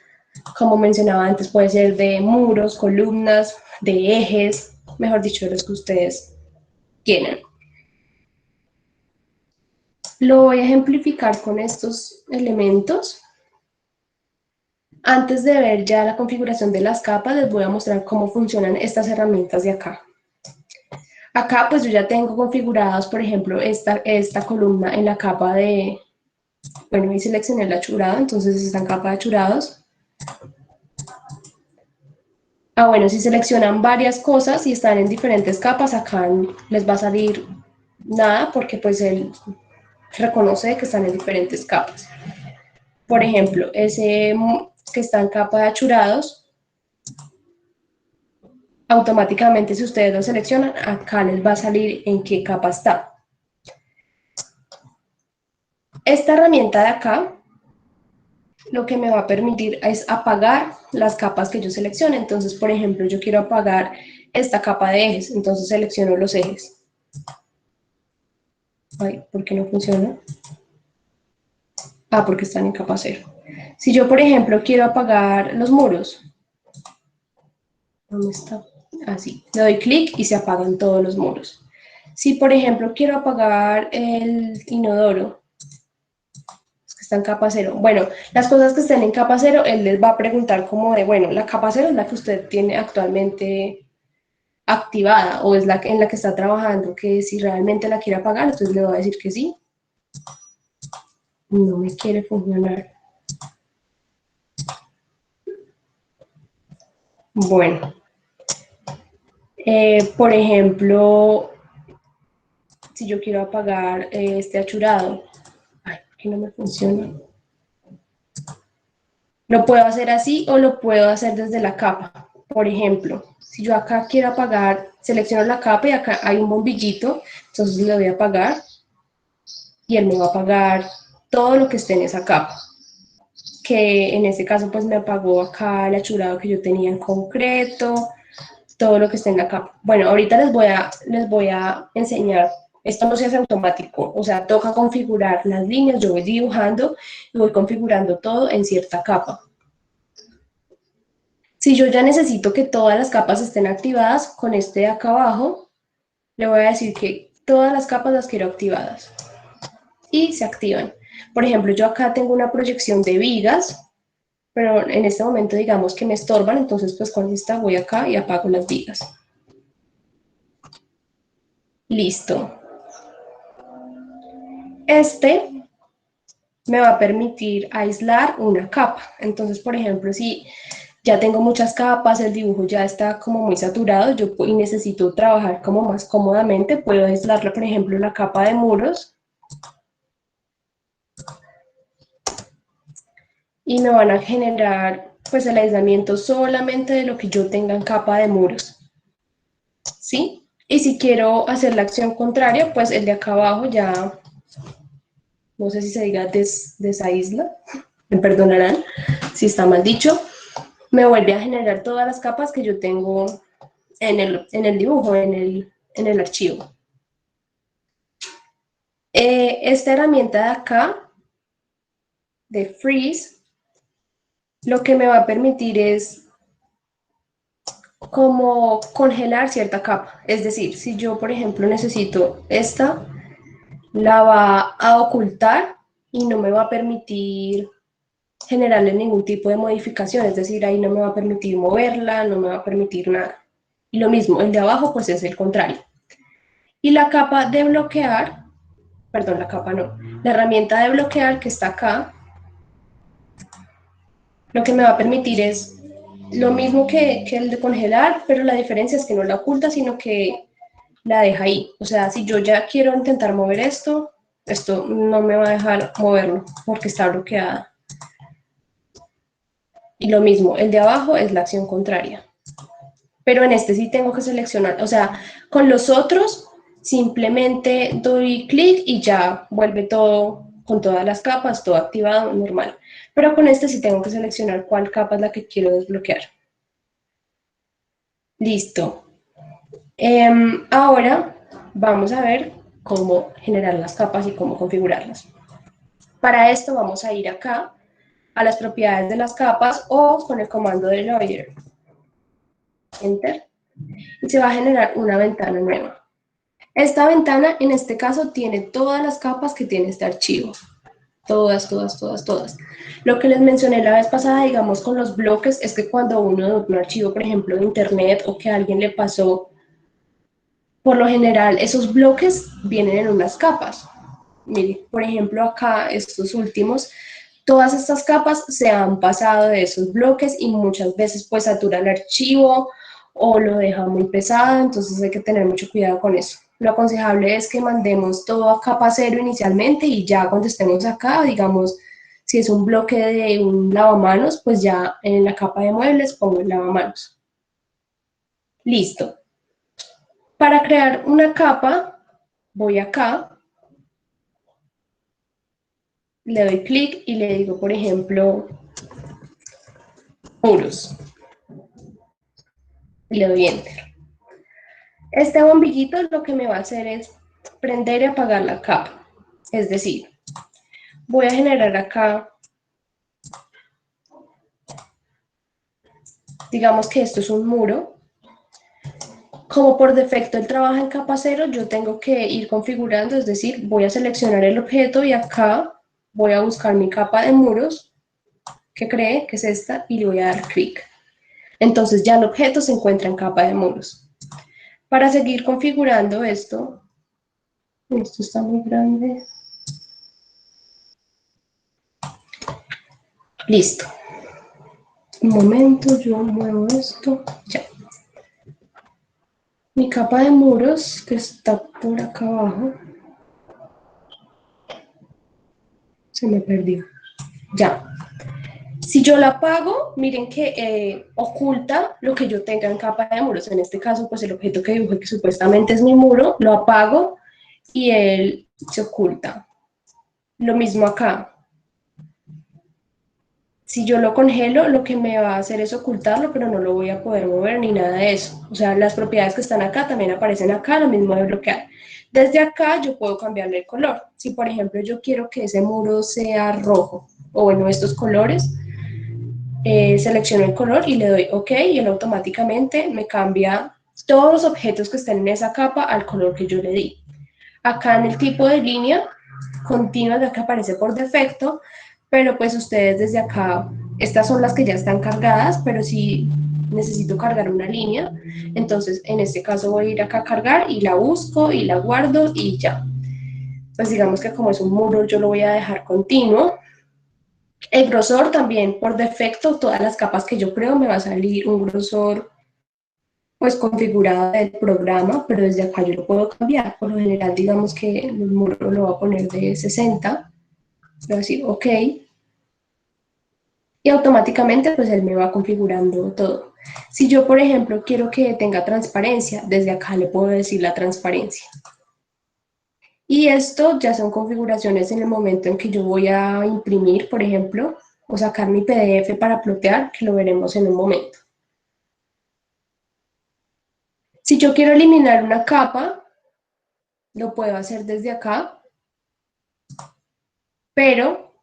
como mencionaba antes, puede ser de muros, columnas, de ejes, mejor dicho, de los que ustedes quieran. Lo voy a ejemplificar con estos elementos. Antes de ver ya la configuración de las capas, les voy a mostrar cómo funcionan estas herramientas de acá. Acá pues yo ya tengo configuradas, por ejemplo, esta columna en la capa de, bueno, y seleccioné el achurado, entonces está en capa de achurados. Bueno, si seleccionan varias cosas y están en diferentes capas, acá les va a salir nada porque pues él reconoce que están en diferentes capas. Por ejemplo, ese que está en capa de achurados, automáticamente si ustedes lo seleccionan, acá les va a salir en qué capa está. Esta herramienta de acá lo que me va a permitir es apagar las capas que yo seleccione. Entonces, por ejemplo, yo quiero apagar esta capa de ejes, entonces selecciono los ejes. Ay, ¿por qué no funciona? Porque están en capa 0. Si yo, por ejemplo, quiero apagar los muros, ¿dónde está? Así, le doy clic y se apagan todos los muros. Si, por ejemplo, quiero apagar el inodoro, está en capa 0. Bueno, las cosas que estén en capa 0, él les va a preguntar como de, bueno, la capa 0 es la que usted tiene actualmente activada o es la en la que está trabajando, que si realmente la quiere apagar, entonces le voy a decir que sí. No me quiere funcionar. Bueno, por ejemplo, si yo quiero apagar este achurado, ay, ¿por qué no me funciona? Lo puedo hacer así o lo puedo hacer desde la capa. Por ejemplo, si yo acá quiero apagar, selecciono la capa y acá hay un bombillito, entonces le voy a apagar y él me va a apagar todo lo que esté en esa capa. Que en este caso pues me apagó acá el achurado que yo tenía en concreto, todo lo que esté en la capa. Bueno, ahorita les voy a enseñar. Esto no se hace automático, o sea, toca configurar las líneas, yo voy dibujando y voy configurando todo en cierta capa. Si yo ya necesito que todas las capas estén activadas, con este de acá abajo, le voy a decir que todas las capas las quiero activadas. Y se activan. Por ejemplo, yo acá tengo una proyección de vigas, pero en este momento digamos que me estorban, entonces pues con esta voy acá y apago las vigas. Listo. Este me va a permitir aislar una capa. Entonces, por ejemplo, si ya tengo muchas capas, el dibujo ya está como muy saturado, y necesito trabajar como más cómodamente, puedo aislarle, por ejemplo, la capa de muros y me van a generar pues el aislamiento solamente de lo que yo tenga en capa de muros. ¿Sí? Y si quiero hacer la acción contraria, pues el de acá abajo ya, no sé si se diga desaísla, me perdonarán si está mal dicho, me vuelve a generar todas las capas que yo tengo en el dibujo, en el archivo. Esta herramienta de acá, de Freeze, lo que me va a permitir es como congelar cierta capa. Es decir, si yo, por ejemplo, necesito esta, la va a ocultar y no me va a permitir generarle ningún tipo de modificación, es decir, ahí no me va a permitir moverla, no me va a permitir nada. Y lo mismo, el de abajo pues es el contrario. Y la capa de bloquear, perdón, la capa no, la herramienta de bloquear que está acá, lo que me va a permitir es lo mismo que el de congelar, pero la diferencia es que no la oculta, sino que la deja ahí. O sea, si yo ya quiero intentar mover esto, esto no me va a dejar moverlo porque está bloqueada. Y lo mismo, el de abajo es la acción contraria. Pero en este sí tengo que seleccionar, o sea, con los otros simplemente doy clic y ya vuelve todo con todas las capas, todo activado, normal. Pero con este sí tengo que seleccionar cuál capa es la que quiero desbloquear. Listo. Ahora vamos a ver cómo generar las capas y cómo configurarlas. Para esto vamos a ir acá a las propiedades de las capas o con el comando de Layer. Enter. Y se va a generar una ventana nueva. Esta ventana, en este caso, tiene todas las capas que tiene este archivo. Todas, todas, todas, todas. Lo que les mencioné la vez pasada, digamos, con los bloques, es que cuando uno de un archivo, por ejemplo, de internet o que a alguien le pasó, por lo general, esos bloques vienen en unas capas. Miren, por ejemplo, acá, estos últimos, todas estas capas se han pasado de esos bloques y muchas veces pues satura el archivo o lo deja muy pesado, entonces hay que tener mucho cuidado con eso. Lo aconsejable es que mandemos todo a capa cero inicialmente y ya cuando estemos acá, digamos, si es un bloque de un lavamanos, pues ya en la capa de muebles pongo el lavamanos. Listo. Para crear una capa, voy acá, le doy clic y le digo, por ejemplo, muros. Y le doy enter. Este bombillito lo que me va a hacer es prender y apagar la capa. Es decir, voy a generar acá, digamos que esto es un muro. Como por defecto él trabaja en capa cero, yo tengo que ir configurando, es decir, voy a seleccionar el objeto y acá voy a buscar mi capa de muros que creé, que es esta, y le voy a dar clic. Entonces ya el objeto se encuentra en capa de muros. Para seguir configurando esto está muy grande. Listo. Un momento, yo muevo esto. Ya. Mi capa de muros, que está por acá abajo, se me perdió. Ya. Si yo la apago, miren que oculta lo que yo tenga en capa de muros. En este caso, pues el objeto que dibujé, que supuestamente es mi muro, lo apago y él se oculta. Lo mismo acá. Si yo lo congelo, lo que me va a hacer es ocultarlo, pero no lo voy a poder mover ni nada de eso. O sea, las propiedades que están acá también aparecen acá, lo mismo de bloquear. Desde acá yo puedo cambiarle el color. Si, por ejemplo, yo quiero que ese muro sea rojo, o bueno, estos colores, selecciono el color y le doy OK y él automáticamente me cambia todos los objetos que estén en esa capa al color que yo le di. Acá en el tipo de línea continua es la que aparece por defecto, pero pues ustedes desde acá, estas son las que ya están cargadas, pero si necesito cargar una línea, entonces en este caso voy a ir acá a cargar y la busco y la guardo y ya. Pues digamos que como es un muro yo lo voy a dejar continuo. El grosor también, por defecto, todas las capas que yo creo me va a salir un grosor pues configurado del programa, pero desde acá yo lo puedo cambiar. Por lo general, digamos que el muro lo voy a poner de 60, voy a decir OK, y automáticamente pues él me va configurando todo. Si yo, por ejemplo, quiero que tenga transparencia, desde acá le puedo decir la transparencia. Y esto ya son configuraciones en el momento en que yo voy a imprimir, por ejemplo, o sacar mi PDF para plotear, que lo veremos en un momento. Si yo quiero eliminar una capa, lo puedo hacer desde acá, pero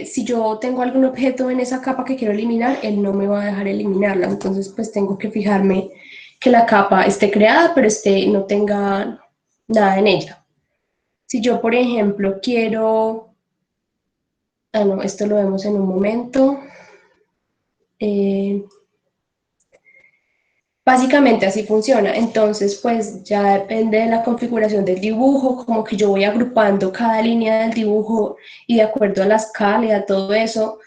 si yo tengo algún objeto en esa capa que quiero eliminar, él no me va a dejar eliminarla. Entonces, pues tengo que fijarme que la capa esté creada, pero no tenga nada en ella. Si yo, por ejemplo, quiero... Ah, no, esto lo vemos en un momento. Básicamente así funciona. Entonces, pues ya depende de la configuración del dibujo, como que yo voy agrupando cada línea del dibujo y de acuerdo a la escala y a todo eso,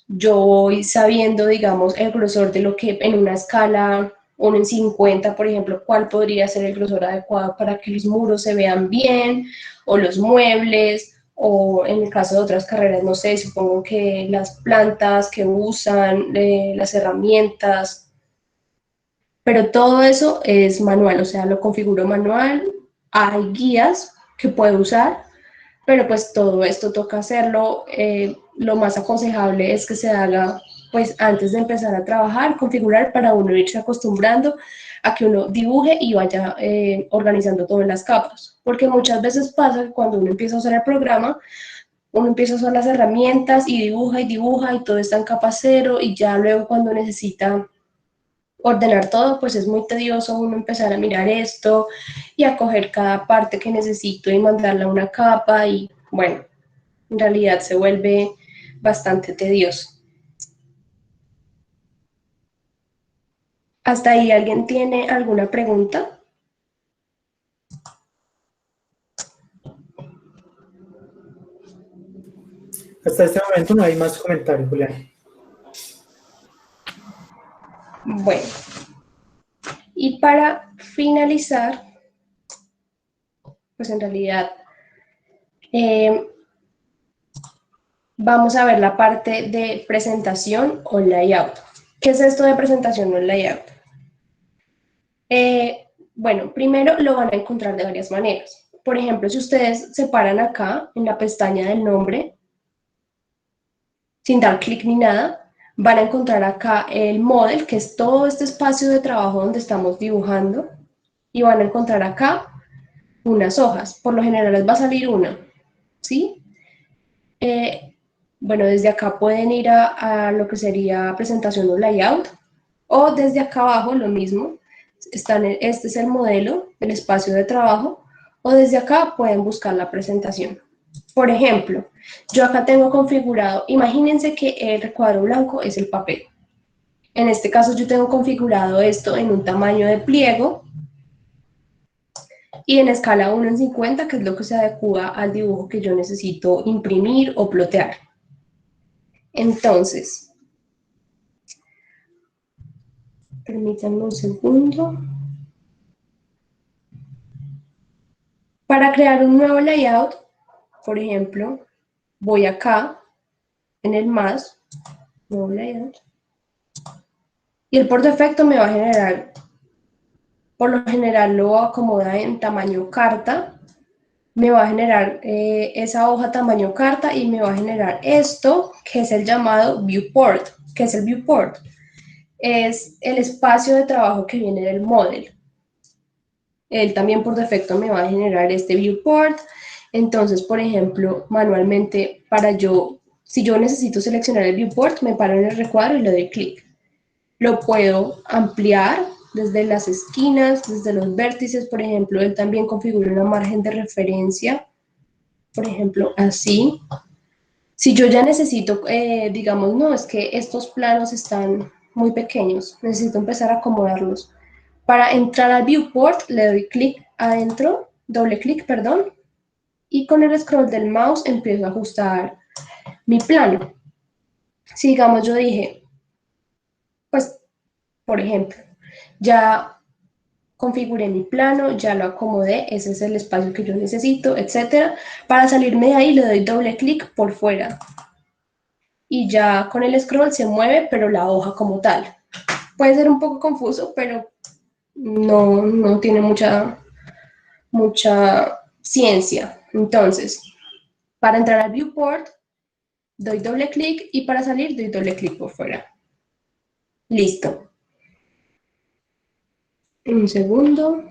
yo voy sabiendo, digamos, el grosor de lo que en una escala 1 en 50, por ejemplo, cuál podría ser el grosor adecuado para que los muros se vean bien, o los muebles, o en el caso de otras carreras, no sé, supongo que las plantas que usan, las herramientas, pero todo eso es manual, o sea, lo configuro manual, hay guías que puedo usar, pero pues todo esto toca hacerlo. Lo más aconsejable es que se haga pues antes de empezar a trabajar, configurar para uno irse acostumbrando a que uno dibuje y vaya organizando todo en las capas, porque muchas veces pasa que cuando uno empieza a usar el programa, uno empieza a usar las herramientas y dibuja y todo está en capa cero y ya luego cuando necesita ordenar todo, pues es muy tedioso uno empezar a mirar esto y a coger cada parte que necesito y mandarla a una capa y bueno, en realidad se vuelve bastante tedioso. ¿Hasta ahí alguien tiene alguna pregunta? Hasta este momento no hay más comentarios, Julián. Bueno, y para finalizar, pues en realidad vamos a ver la parte de presentación o layout. ¿Qué es esto de presentación o layout? Bueno, primero lo van a encontrar de varias maneras. Por ejemplo, si ustedes se paran acá en la pestaña del nombre, sin dar clic ni nada, van a encontrar acá el model, que es todo este espacio de trabajo donde estamos dibujando, y van a encontrar acá unas hojas. Por lo general les va a salir una, ¿sí? Bueno, desde acá pueden ir a lo que sería presentación o layout, o desde acá abajo lo mismo, este es el modelo, el espacio de trabajo, o desde acá pueden buscar la presentación. Por ejemplo, yo acá tengo configurado, imagínense que el recuadro blanco es el papel. En este caso yo tengo configurado esto en un tamaño de pliego y en escala 1 en 50, que es lo que se adecua al dibujo que yo necesito imprimir o plotear. Entonces, permítanme un segundo. Para crear un nuevo layout, por ejemplo, voy acá en el más, nuevo layout, y él por defecto me va a generar, por lo general lo acomoda en tamaño carta, me va a generar esa hoja tamaño carta y me va a generar esto, que es el llamado viewport. ¿Qué es el viewport? Es el espacio de trabajo que viene del model. Él también por defecto me va a generar este viewport. Entonces, por ejemplo, manualmente, si yo necesito seleccionar el viewport, me paro en el recuadro y le doy clic. Lo puedo ampliar desde las esquinas, desde los vértices, por ejemplo, él también configura una margen de referencia, por ejemplo, así. Si yo ya necesito, digamos, no, es que estos planos están muy pequeños, necesito empezar a acomodarlos. Para entrar al viewport le doy clic adentro, doble clic, perdón, y con el scroll del mouse empiezo a ajustar mi plano. Si digamos yo dije, pues, por ejemplo, ya configuré mi plano, ya lo acomodé, ese es el espacio que yo necesito, etcétera. Para salirme de ahí le doy doble clic por fuera. Y ya con el scroll se mueve, pero la hoja como tal. Puede ser un poco confuso, pero no tiene mucha ciencia. Entonces, para entrar al viewport, doy doble clic y para salir doy doble clic por fuera. Listo. Un segundo.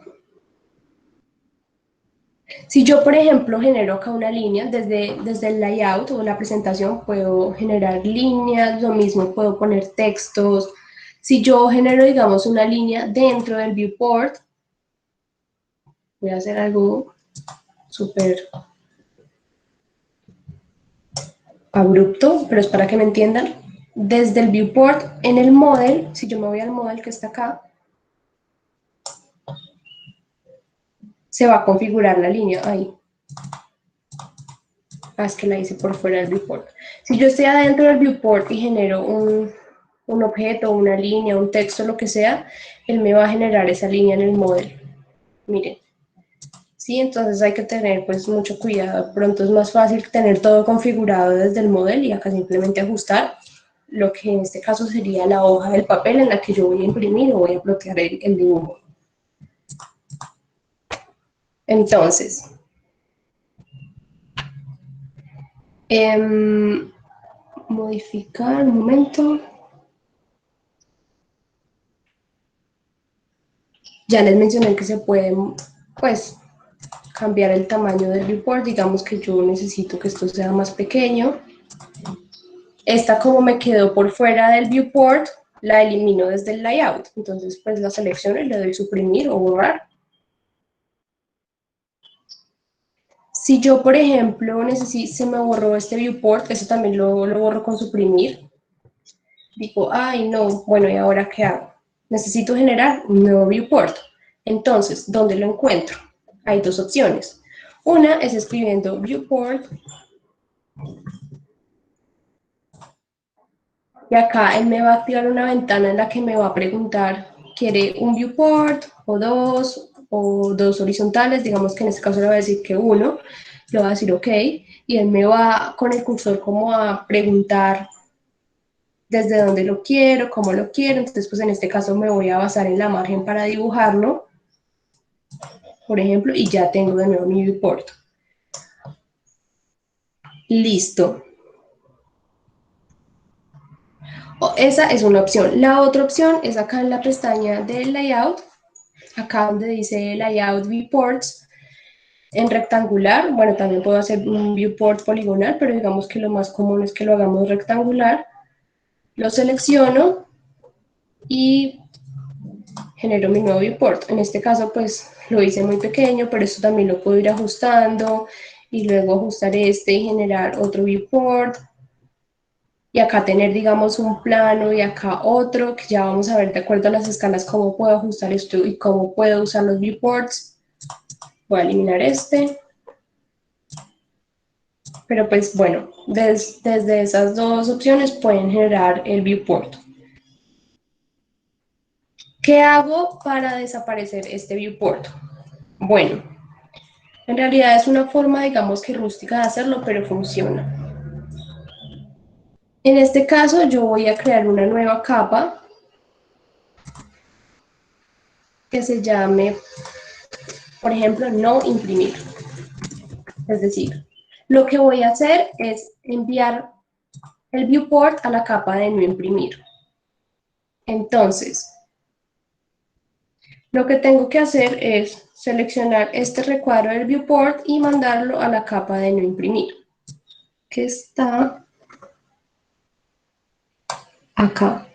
Si yo, por ejemplo, genero acá una línea, desde el layout o la presentación puedo generar líneas, lo mismo puedo poner textos. Si yo genero, digamos, una línea dentro del viewport, voy a hacer algo súper abrupto, pero es para que me entiendan. Desde el viewport, en el model, si yo me voy al model que está acá, se va a configurar la línea ahí. Es que la hice por fuera del viewport. Si yo estoy adentro del viewport y genero un objeto, una línea, un texto, lo que sea, él me va a generar esa línea en el model. Miren. Sí, entonces hay que tener pues mucho cuidado. Pronto es más fácil tener todo configurado desde el model y acá simplemente ajustar lo que en este caso sería la hoja del papel en la que yo voy a imprimir o voy a plotear el dibujo. Entonces, modificar, un momento. Ya les mencioné que se puede, pues, cambiar el tamaño del viewport. Digamos que yo necesito que esto sea más pequeño. Esta, como me quedó por fuera del viewport, la elimino desde el layout. Entonces, pues la selecciono y le doy suprimir o borrar. Si yo, por ejemplo, se me borró este viewport, eso también lo borro con suprimir. Digo, ay, no, bueno, ¿y ahora qué hago? Necesito generar un nuevo viewport. Entonces, ¿dónde lo encuentro? Hay dos opciones. Una es escribiendo viewport. Y acá él me va a activar una ventana en la que me va a preguntar, ¿quiere un viewport o dos horizontales? Digamos que en este caso le voy a decir que uno, le voy a decir OK, y él me va con el cursor como a preguntar desde dónde lo quiero, cómo lo quiero. Entonces, pues en este caso me voy a basar en la margen para dibujarlo, por ejemplo, y ya tengo de nuevo mi viewport. Listo. Esa es una opción. La otra opción es acá en la pestaña del layout, acá donde dice layout viewports, en rectangular. Bueno, también puedo hacer un viewport poligonal, pero digamos que lo más común es que lo hagamos rectangular. Lo selecciono y genero mi nuevo viewport. En este caso, pues lo hice muy pequeño, pero esto también lo puedo ir ajustando y luego ajustar este y generar otro viewport. Y acá tener, digamos, un plano y acá otro, que ya vamos a ver de acuerdo a las escalas cómo puedo ajustar esto y cómo puedo usar los viewports. Voy a eliminar este. Pero pues bueno, desde esas dos opciones pueden generar el viewport. ¿Qué hago para desaparecer este viewport? Bueno, en realidad es una forma, digamos que rústica de hacerlo, pero funciona. En este caso yo voy a crear una nueva capa que se llame, por ejemplo, no imprimir. Es decir, lo que voy a hacer es enviar el viewport a la capa de no imprimir. Entonces, lo que tengo que hacer es seleccionar este recuadro del viewport y mandarlo a la capa de no imprimir, que está acá.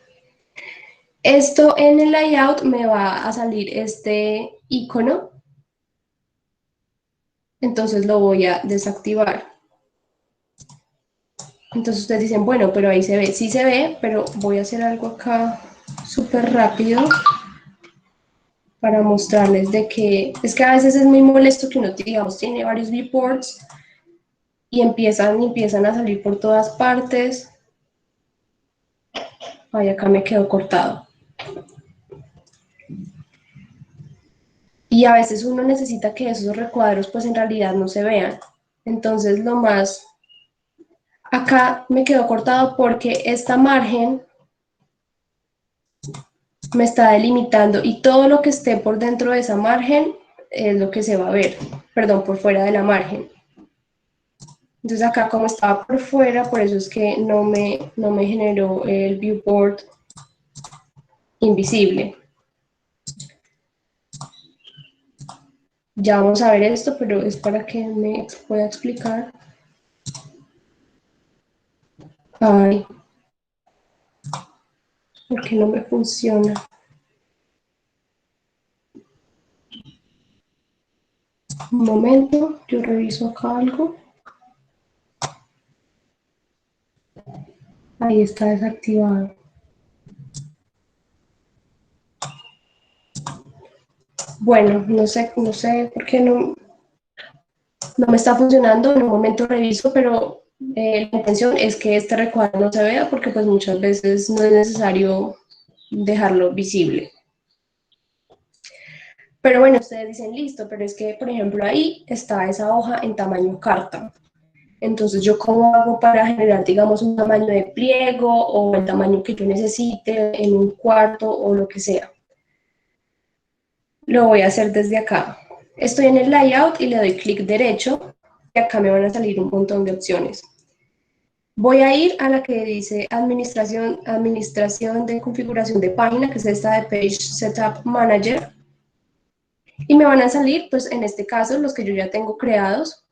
Esto en el layout me va a salir este icono, entonces lo voy a desactivar. Entonces ustedes dicen, bueno, pero ahí se ve. Sí se ve, pero voy a hacer algo acá súper rápido para mostrarles de que es que a veces es muy molesto que uno, digamos, tiene varios viewports y empiezan a salir por todas partes. Ay, acá me quedó cortado. Y a veces uno necesita que esos recuadros pues en realidad no se vean. Entonces acá me quedó cortado porque esta margen me está delimitando y todo lo que esté por dentro de esa margen es lo que se va a ver, perdón, por fuera de la margen. Entonces acá como estaba por fuera, por eso es que no me generó el viewport invisible. Ya vamos a ver esto, pero es para que me pueda explicar. Ay, ¿por qué no me funciona? Un momento, yo reviso acá algo. Ahí está desactivado. Bueno, no sé por qué no me está funcionando. En un momento reviso, pero la intención es que este recuadro no se vea porque pues muchas veces no es necesario dejarlo visible. Pero bueno, ustedes dicen listo, pero es que, por ejemplo, ahí está esa hoja en tamaño carta. Entonces, ¿yo cómo hago para generar, digamos, un tamaño de pliego o el tamaño que yo necesite en un cuarto o lo que sea? Lo voy a hacer desde acá. Estoy en el layout y le doy clic derecho y acá me van a salir un montón de opciones. Voy a ir a la que dice administración de configuración de página, que es esta de Page Setup Manager. Y me van a salir, pues en este caso, los que yo ya tengo creados.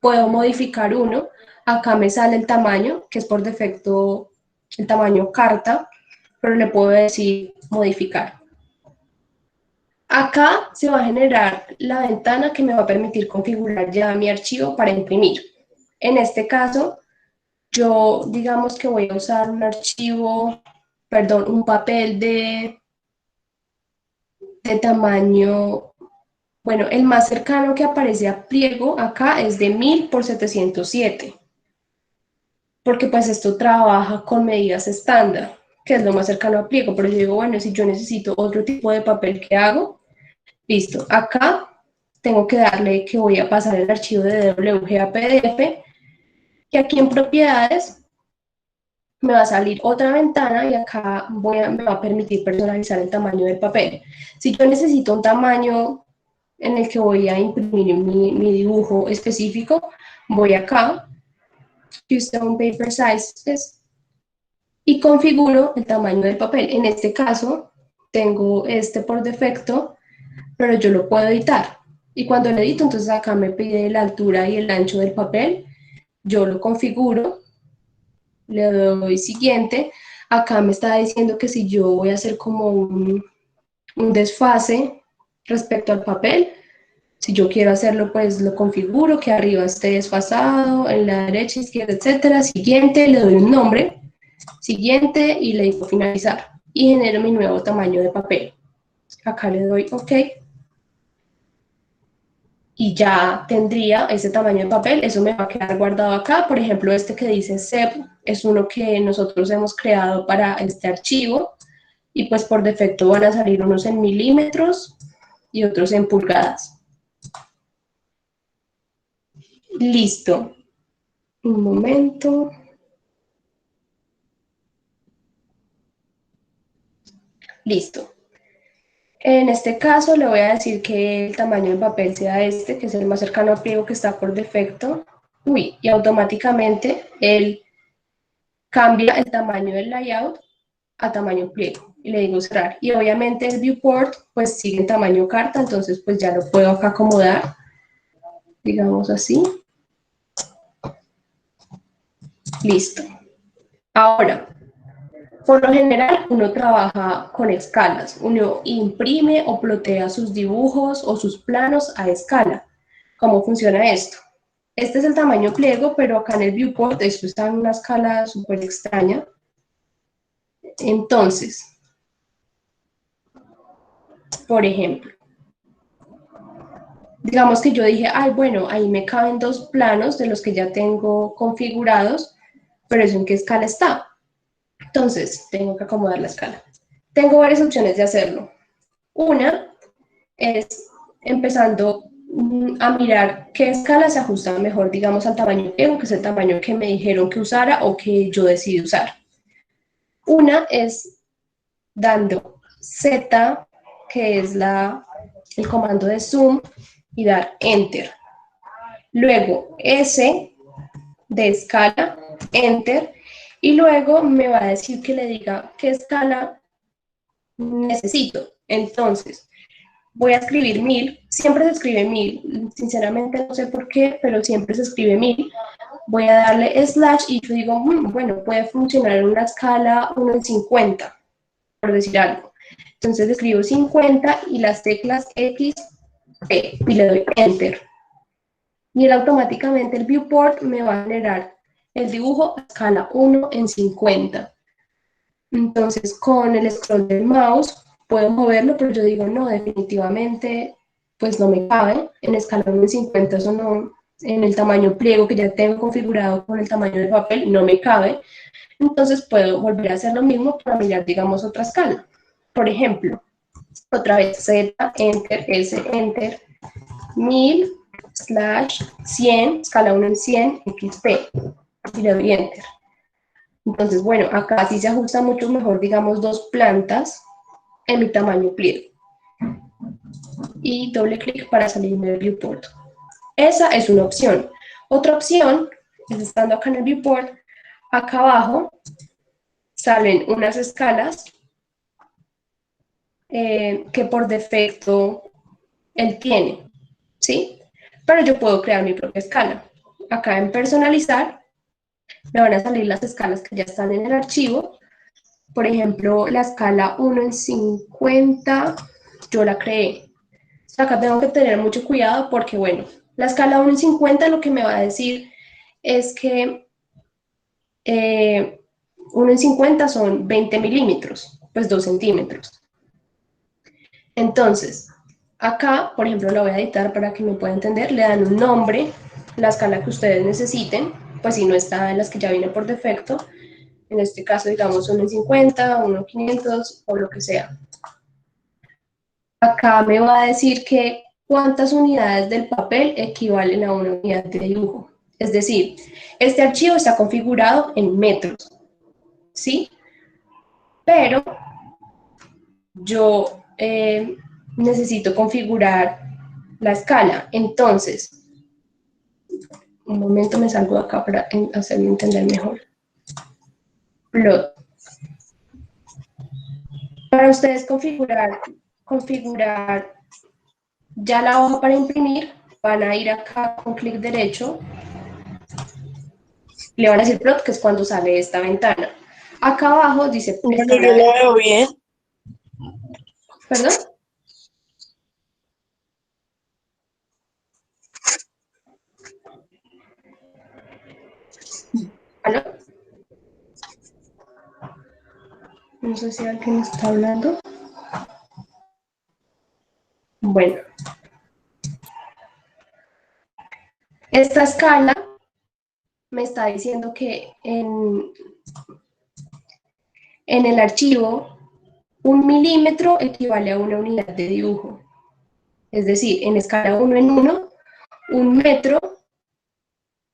Puedo modificar uno. Acá me sale el tamaño, que es por defecto el tamaño carta, pero le puedo decir modificar. Acá se va a generar la ventana que me va a permitir configurar ya mi archivo para imprimir. En este caso, yo digamos que voy a usar un archivo, perdón, un papel de tamaño, bueno, el más cercano que aparece a pliego acá es de 1000 por 707, porque pues esto trabaja con medidas estándar, que es lo más cercano a pliego, pero yo digo, bueno, si yo necesito otro tipo de papel, ¿qué hago? Listo, acá tengo que darle que voy a pasar el archivo de DWG a PDF, y aquí en propiedades me va a salir otra ventana y acá me va a permitir personalizar el tamaño del papel. Si yo necesito un tamaño en el que voy a imprimir mi dibujo específico, voy acá, Custom Paper Sizes, y configuro el tamaño del papel. En este caso, tengo este por defecto, pero yo lo puedo editar. Y cuando lo edito, entonces acá me pide la altura y el ancho del papel, yo lo configuro, le doy siguiente. Acá me está diciendo que si yo voy a hacer como un desfase respecto al papel, si yo quiero hacerlo, pues lo configuro, que arriba esté desfasado, en la derecha, izquierda, etcétera. Siguiente, le doy un nombre, siguiente, y le digo finalizar. Y genero mi nuevo tamaño de papel. Acá le doy OK. Y ya tendría ese tamaño de papel, eso me va a quedar guardado acá. Por ejemplo, este que dice SEP es uno que nosotros hemos creado para este archivo, y pues por defecto van a salir unos en milímetros y otros en pulgadas. Listo. Un momento. Listo. En este caso le voy a decir que el tamaño del papel sea este, que es el más cercano al pliego que está por defecto. Uy, y automáticamente él cambia el tamaño del layout a tamaño pliego. Y le digo cerrar. Y obviamente el viewport pues sigue en tamaño carta, entonces pues ya lo puedo acá acomodar, digamos así. Listo. Ahora, por lo general, uno trabaja con escalas. Uno imprime o plotea sus dibujos o sus planos a escala. ¿Cómo funciona esto? Este es el tamaño pliego, pero acá en el viewport esto está en una escala súper extraña. Entonces, por ejemplo, digamos que yo dije, ay, bueno, ahí me caben dos planos de los que ya tengo configurados, pero ¿eso en qué escala está? Entonces, tengo que acomodar la escala. Tengo varias opciones de hacerlo. Una es empezando a mirar qué escala se ajusta mejor, digamos, al tamaño pliego, que es el tamaño que me dijeron que usara o que yo decidí usar. Una es dando Z, que es el comando de zoom, y dar Enter. Luego S de escala, Enter, y luego me va a decir que le diga qué escala necesito. Entonces, voy a escribir 1000, siempre se escribe 1000, sinceramente no sé por qué, pero siempre se escribe 1000. Voy a darle slash y yo digo, bueno, puede funcionar en una escala 1 en 50, por decir algo. Entonces escribo 50 y las teclas X, P, y le doy Enter. Y él automáticamente, el viewport, me va a generar el dibujo a escala 1 en 50. Entonces, con el scroll del mouse, puedo moverlo, pero yo digo, no, definitivamente, pues no me cabe. En escala 1 en 50, eso no, en el tamaño pliego que ya tengo configurado con el tamaño del papel, no me cabe. Entonces, puedo volver a hacer lo mismo para mirar, digamos, otra escala. Por ejemplo, otra vez Z, Enter, S, Enter, 1000, slash, 100, escala 1 en 100, XP, y le doy Enter. Entonces, bueno, acá sí se ajusta mucho mejor, digamos, 2 plantas en mi tamaño pliego. Y doble clic para salirme del viewport. Esa es una opción. Otra opción es estando acá en el viewport, acá abajo salen unas escalas que por defecto él tiene, ¿sí? Pero yo puedo crear mi propia escala. Acá en personalizar me van a salir las escalas que ya están en el archivo. Por ejemplo, la escala 1 en 50, yo la creé. Acá tengo que tener mucho cuidado porque, bueno, la escala 1 en 50 lo que me va a decir es que 1 en 50 son 20 milímetros, pues 2 centímetros. Entonces, acá, por ejemplo, la voy a editar para que me pueda entender, le dan un nombre, la escala que ustedes necesiten, pues si no está en las que ya viene por defecto, en este caso, digamos, 1 en 50, 1 en 500 o lo que sea. Acá me va a decir que cuántas unidades del papel equivalen a una unidad de dibujo. Es decir, este archivo está configurado en metros, ¿sí? Pero yo necesito configurar la escala. Entonces, un momento me salgo de acá para hacerme entender mejor. Plot. Para ustedes configurar ya la hoja para imprimir, van a ir acá con clic derecho, le van a decir plot, que es cuando sale esta ventana. Acá abajo dice Bueno, yo lo veo bien. ¿Perdón? ¿Aló? No sé si alguien está hablando. Bueno. Esta escala me está diciendo que en el archivo 1 milímetro equivale a una unidad de dibujo. Es decir, en escala 1 en 1, 1 metro,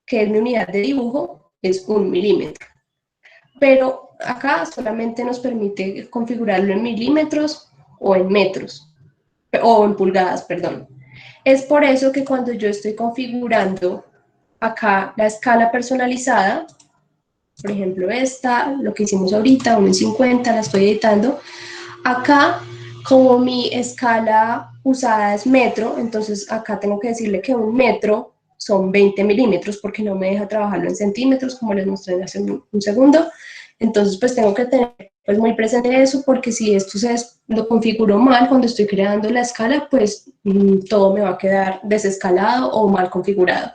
que es mi unidad de dibujo, es 1 milímetro. Pero acá solamente nos permite configurarlo en milímetros o en metros, o en pulgadas, perdón. Es por eso que cuando yo estoy configurando acá la escala personalizada, por ejemplo esta, lo que hicimos ahorita, 1 en 50, la estoy editando, acá como mi escala usada es metro, entonces acá tengo que decirle que 1 metro son 20 milímetros porque no me deja trabajarlo en centímetros como les mostré hace un segundo. Entonces pues tengo que tener pues muy presente eso porque si esto lo configuro mal cuando estoy creando la escala, pues todo me va a quedar desescalado o mal configurado.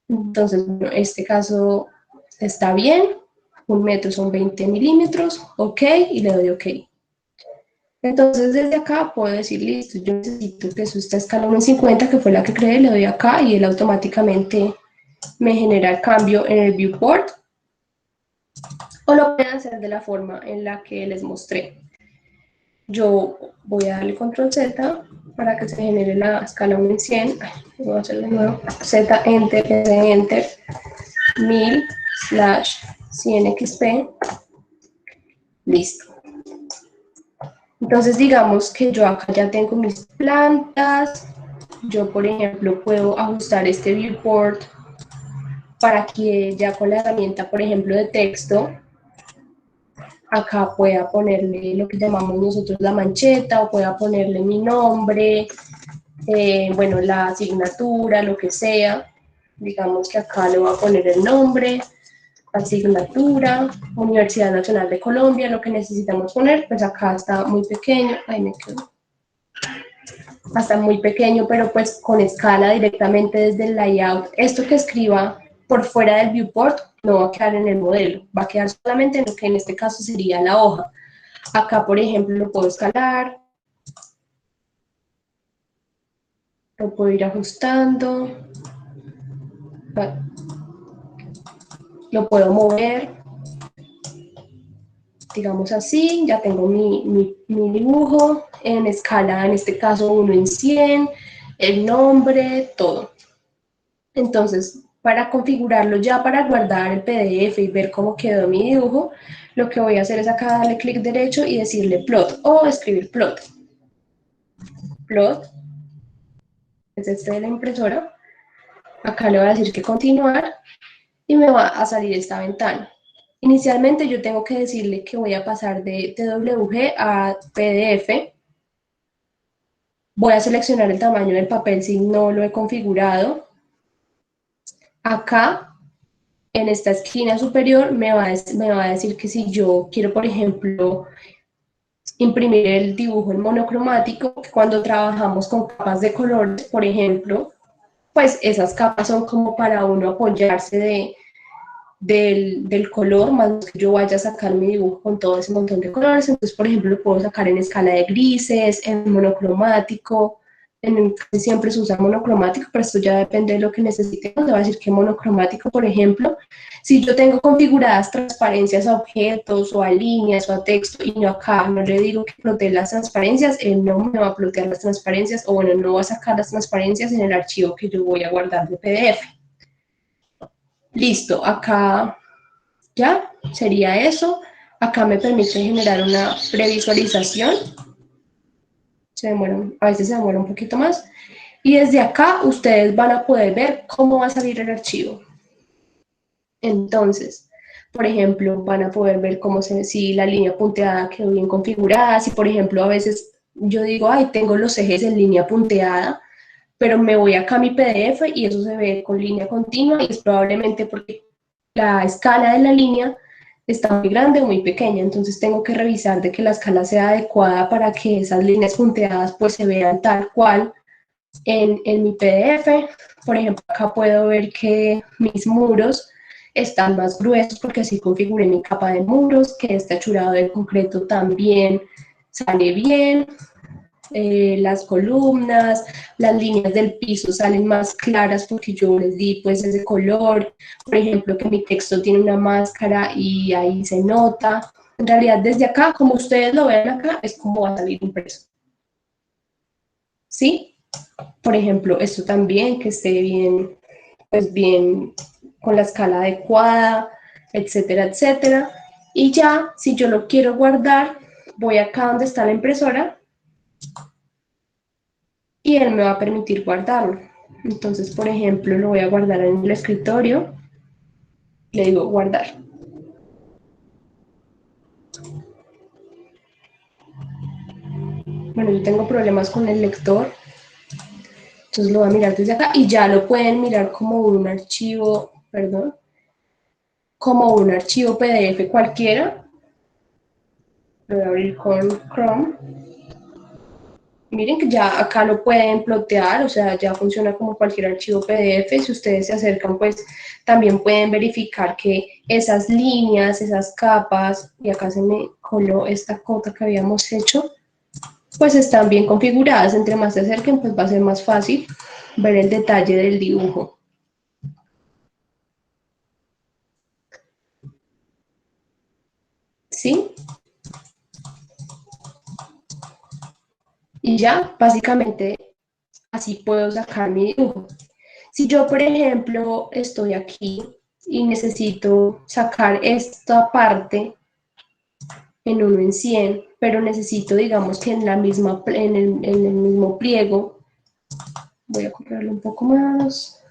Entonces, bueno, este caso está bien, 1 metro son 20 milímetros, ok, y le doy ok. Entonces desde acá puedo decir, listo, yo necesito que eso esta escala 1 en 50, que fue la que creé, le doy acá y él automáticamente me genera el cambio en el viewport. O lo pueden hacer de la forma en la que les mostré. Yo voy a darle control Z para que se genere la escala 1 en 100. Voy a hacerlo de nuevo. Z, Enter, Enter, 1000, slash, 100 XP. Listo. Entonces digamos que yo acá ya tengo mis plantas. Yo, por ejemplo, puedo ajustar este viewport para que ya con la herramienta, por ejemplo, de texto, acá pueda ponerle lo que llamamos nosotros la mancheta, o pueda ponerle mi nombre, bueno, la asignatura, lo que sea. Digamos que acá le voy a poner el nombre, asignatura, Universidad Nacional de Colombia, lo que necesitamos poner, pues acá está muy pequeño, ahí me quedo. Está muy pequeño, pero pues con escala directamente desde el layout. Esto que escriba por fuera del viewport no va a quedar en el modelo, va a quedar solamente en lo que en este caso sería la hoja. Acá, por ejemplo, lo puedo escalar, lo puedo ir ajustando, lo puedo mover, digamos así, ya tengo mi dibujo en escala, en este caso 1:100, el nombre, todo. Entonces, para configurarlo ya para guardar el PDF y ver cómo quedó mi dibujo, lo que voy a hacer es acá darle clic derecho y decirle plot o escribir plot. Plot es este de la impresora. Acá le voy a decir que continuar y me va a salir esta ventana. Inicialmente yo tengo que decirle que voy a pasar de TWG a PDF. Voy a seleccionar el tamaño del papel si no lo he configurado. Acá, en esta esquina superior, me va a decir que si yo quiero, por ejemplo, imprimir el dibujo en monocromático, cuando trabajamos con capas de colores, por ejemplo, pues esas capas son como para uno apoyarse del color, más que yo vaya a sacar mi dibujo con todo ese montón de colores. Entonces, por ejemplo, lo puedo sacar en escala de grises, en monocromático, siempre se usa monocromático, pero esto ya depende de lo que necesitemos. Le voy a decir que monocromático, por ejemplo, si yo tengo configuradas transparencias a objetos o a líneas o a texto y no acá, no le digo que plotee las transparencias, él no me va a plotear las transparencias, o bueno, no va a sacar las transparencias en el archivo que yo voy a guardar de PDF. Listo, acá ya sería eso. Acá me permite generar una previsualización. A veces se demora un poquito más. Y desde acá ustedes van a poder ver cómo va a salir el archivo. Entonces, por ejemplo, van a poder ver si la línea punteada quedó bien configurada. Si, por ejemplo, a veces yo digo, ay, tengo los ejes en línea punteada, pero me voy acá a mi PDF y eso se ve con línea continua, y es probablemente porque la escala de la línea está muy grande o muy pequeña. Entonces tengo que revisar de que la escala sea adecuada para que esas líneas punteadas pues se vean tal cual en mi PDF. Por ejemplo, acá puedo ver que mis muros están más gruesos porque así configuré mi capa de muros, que este achurado de concreto también sale bien. Las columnas, las líneas del piso salen más claras porque yo les di pues ese color. Por ejemplo, que mi texto tiene una máscara y ahí se nota. En realidad, desde acá, como ustedes lo ven acá, es como va a salir impreso. ¿Sí? Por ejemplo, esto también, que esté bien, pues bien con la escala adecuada, etcétera, etcétera. Y ya, si yo lo quiero guardar, voy acá donde está la impresora y él me va a permitir guardarlo. Entonces, por ejemplo, lo voy a guardar en el escritorio. Le digo guardar. Bueno, yo tengo problemas con el lector, entonces lo voy a mirar desde acá y ya lo pueden mirar como un archivo, perdón, como un archivo PDF cualquiera. Lo voy a abrir con Chrome. Miren que ya acá lo pueden plotear, o sea, ya funciona como cualquier archivo PDF. Si ustedes se acercan, pues también pueden verificar que esas líneas, esas capas, y acá se me coló esta cota que habíamos hecho, pues están bien configuradas. Entre más se acerquen, pues va a ser más fácil ver el detalle del dibujo. ¿Sí? Y ya, básicamente, así puedo sacar mi dibujo. Si yo, por ejemplo, estoy aquí y necesito sacar esta parte en 1:100, pero necesito, digamos, que en el mismo pliego, voy a copiarlo un poco más,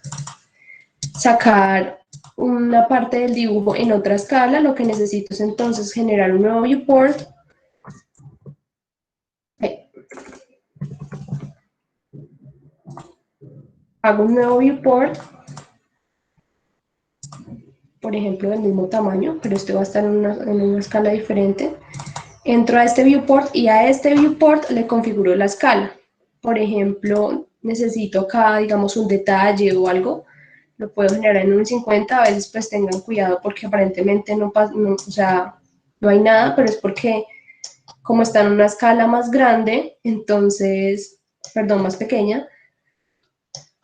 sacar una parte del dibujo en otra escala, lo que necesito es entonces generar un nuevo viewport. Hago un nuevo viewport, por ejemplo, del mismo tamaño, pero este va a estar en una escala diferente. Entro a este viewport y a este viewport le configuro la escala. Por ejemplo, necesito acá, digamos, un detalle o algo, lo puedo generar en un 50, a veces pues tengan cuidado porque aparentemente no, o sea, no hay nada, pero es porque como está en una escala más grande, entonces, perdón, más pequeña,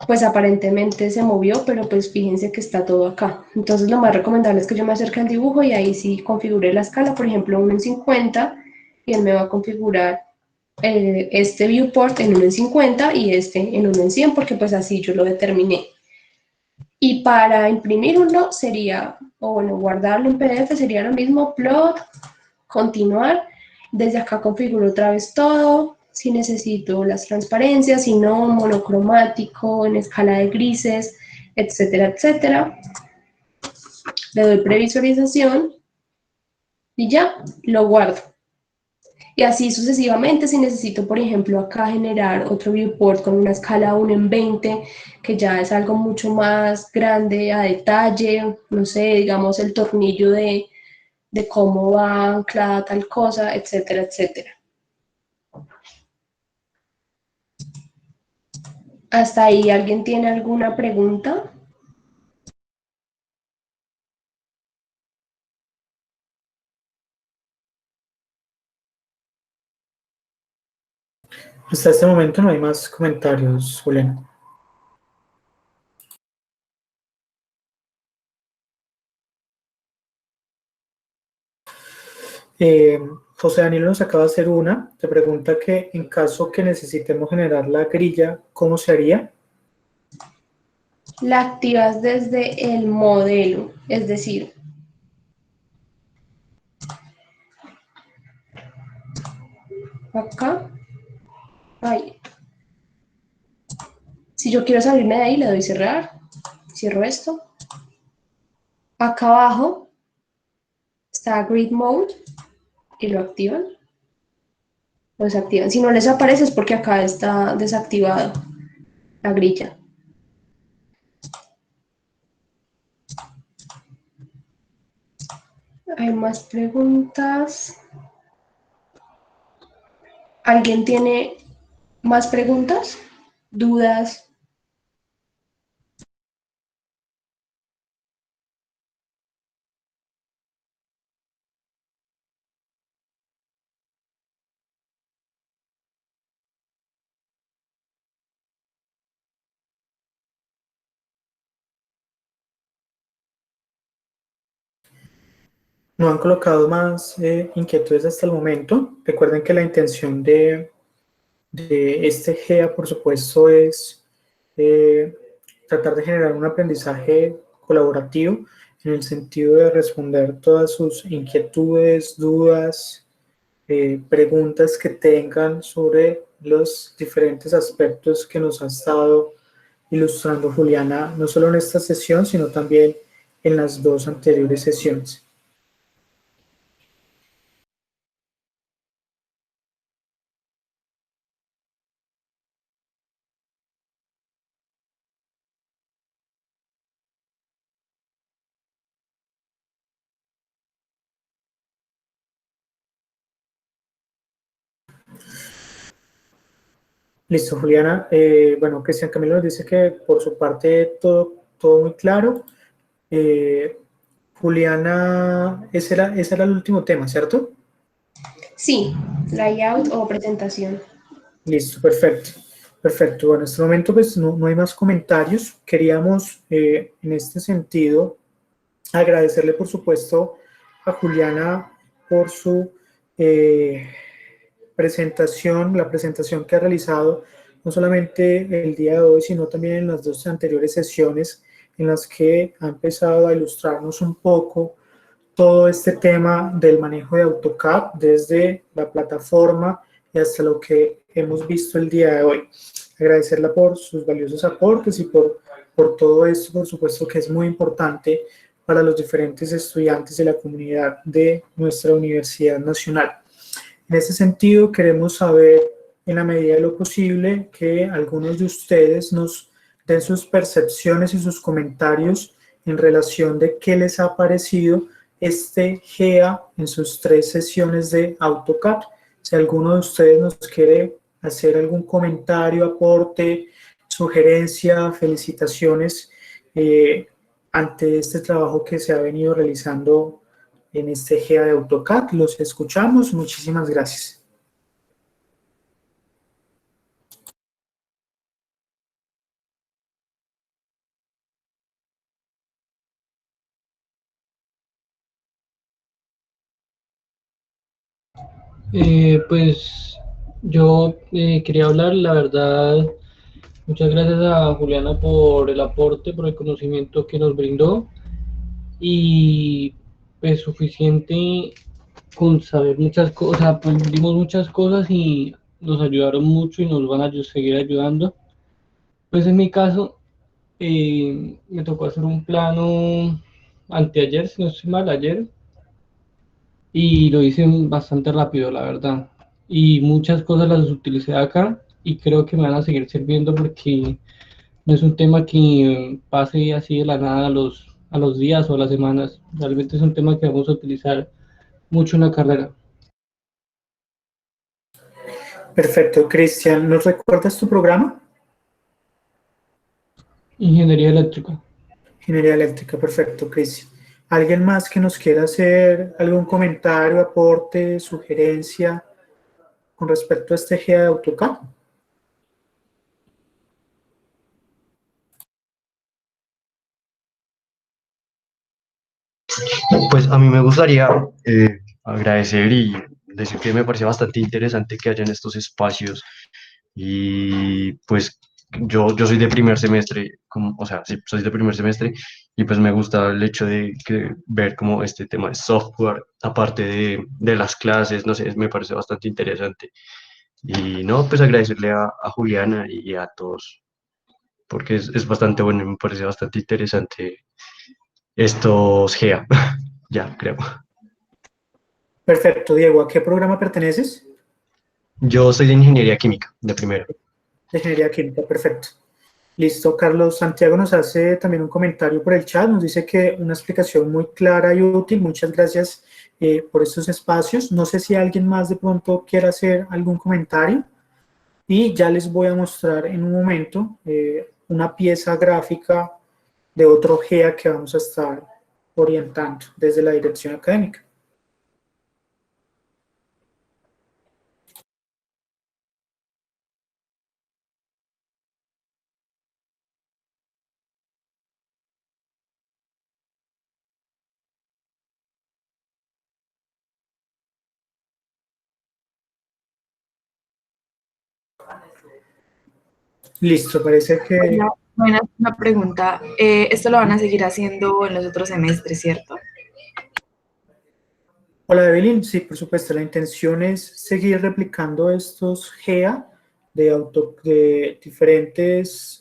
pues aparentemente se movió, pero pues fíjense que está todo acá. Entonces lo más recomendable es que yo me acerque al dibujo y ahí sí configure la escala, por ejemplo, 1 en 50, y él me va a configurar este viewport en 1 en 50 y este en 1 en 100, porque pues así yo lo determiné. Y para imprimir uno sería, o bueno, guardarlo en PDF sería lo mismo, plot, continuar. Desde acá configuro otra vez todo, si necesito las transparencias, si no, monocromático, en escala de grises, etcétera, etcétera. Le doy previsualización y ya, lo guardo. Y así sucesivamente, si necesito, por ejemplo, acá generar otro viewport con una escala 1 en 20, que ya es algo mucho más grande, a detalle, no sé, digamos el tornillo de cómo va anclada tal cosa, etcétera, etcétera. ¿Hasta ahí alguien tiene alguna pregunta? Hasta este momento no hay más comentarios, Julián. José Daniel nos acaba de hacer una. Te pregunta que en caso que necesitemos generar la grilla, ¿cómo se haría? La activas desde el modelo, es decir, acá, ahí. Si yo quiero salirme de ahí, le doy cerrar, cierro esto. Acá abajo está Grid Mode y lo activan. Lo desactivan. Si no les aparece es porque acá está desactivado la grilla. Hay más preguntas. ¿Alguien tiene más preguntas? ¿Dudas? No han colocado más inquietudes hasta el momento. Recuerden que la intención de este GEA, por supuesto, es eh, tratar de generar un aprendizaje colaborativo en el sentido de responder todas sus inquietudes, dudas, preguntas que tengan sobre los diferentes aspectos que nos ha estado ilustrando Juliana, no solo en esta sesión, sino también en las dos anteriores sesiones. Listo, Juliana. Bueno, Cristian Camilo nos dice que por su parte todo muy claro. Juliana, ese era el último tema, ¿cierto? Sí, layout o presentación. Listo, perfecto. Perfecto. Bueno, en este momento pues no hay más comentarios. Queríamos en este sentido agradecerle por supuesto a Juliana por su presentación, la presentación que ha realizado no solamente el día de hoy, sino también en las dos anteriores sesiones en las que ha empezado a ilustrarnos un poco todo este tema del manejo de AutoCAD desde la plataforma y hasta lo que hemos visto el día de hoy. Agradecerla por sus valiosos aportes y por por todo esto, por supuesto que es muy importante para los diferentes estudiantes de la comunidad de nuestra Universidad Nacional. En ese sentido, queremos saber, en la medida de lo posible, que algunos de ustedes nos den sus percepciones y sus comentarios en relación de qué les ha parecido este GEA en sus 3 sesiones de AutoCAD. Si alguno de ustedes nos quiere hacer algún comentario, aporte, sugerencia, felicitaciones ante este trabajo que se ha venido realizando en este GEA de AutoCAD. Los escuchamos. Muchísimas gracias. Pues yo quería hablar, la verdad, muchas gracias a Juliana por el aporte, por el conocimiento que nos brindó y pues suficiente con saber muchas cosas, aprendimos muchas cosas y nos ayudaron mucho y nos van a seguir ayudando. Pues en mi caso me tocó hacer un plano anteayer, si no estoy mal, ayer, y lo hice bastante rápido, la verdad. Y muchas cosas las utilicé acá y creo que me van a seguir sirviendo porque no es un tema que pase así de la nada a los días o a las semanas. Realmente es un tema que vamos a utilizar mucho en la carrera. Perfecto, Cristian. ¿Nos recuerdas tu programa? Ingeniería eléctrica. Ingeniería eléctrica, perfecto, Cristian. ¿Alguien más que nos quiera hacer algún comentario, aporte, sugerencia con respecto a este GEA de AutoCAD? Pues a mí me gustaría agradecer y decir que me parece bastante interesante que hayan estos espacios y pues yo soy de primer semestre, o sea, sí, soy de primer semestre y pues me gusta el hecho de ver como este tema de software, aparte de las clases, no sé, me parece bastante interesante. Y no, pues agradecerle a Juliana y a todos, porque es bastante bueno y me parece bastante interesante estos GEA, ya creo. Perfecto, Diego. ¿A qué programa perteneces? Yo soy de ingeniería química, de primero. De ingeniería química, perfecto. Listo, Carlos Santiago nos hace también un comentario por el chat, nos dice que una explicación muy clara y útil. Muchas gracias por estos espacios. No sé si alguien más de pronto quiera hacer algún comentario y ya les voy a mostrar en un momento una pieza gráfica de otro GEA que vamos a estar orientando desde la dirección académica. Listo, parece que... Una pregunta. Esto lo van a seguir haciendo en los otros semestres, ¿cierto? Hola, Evelyn. Sí, por supuesto, la intención es seguir replicando estos GEA de diferentes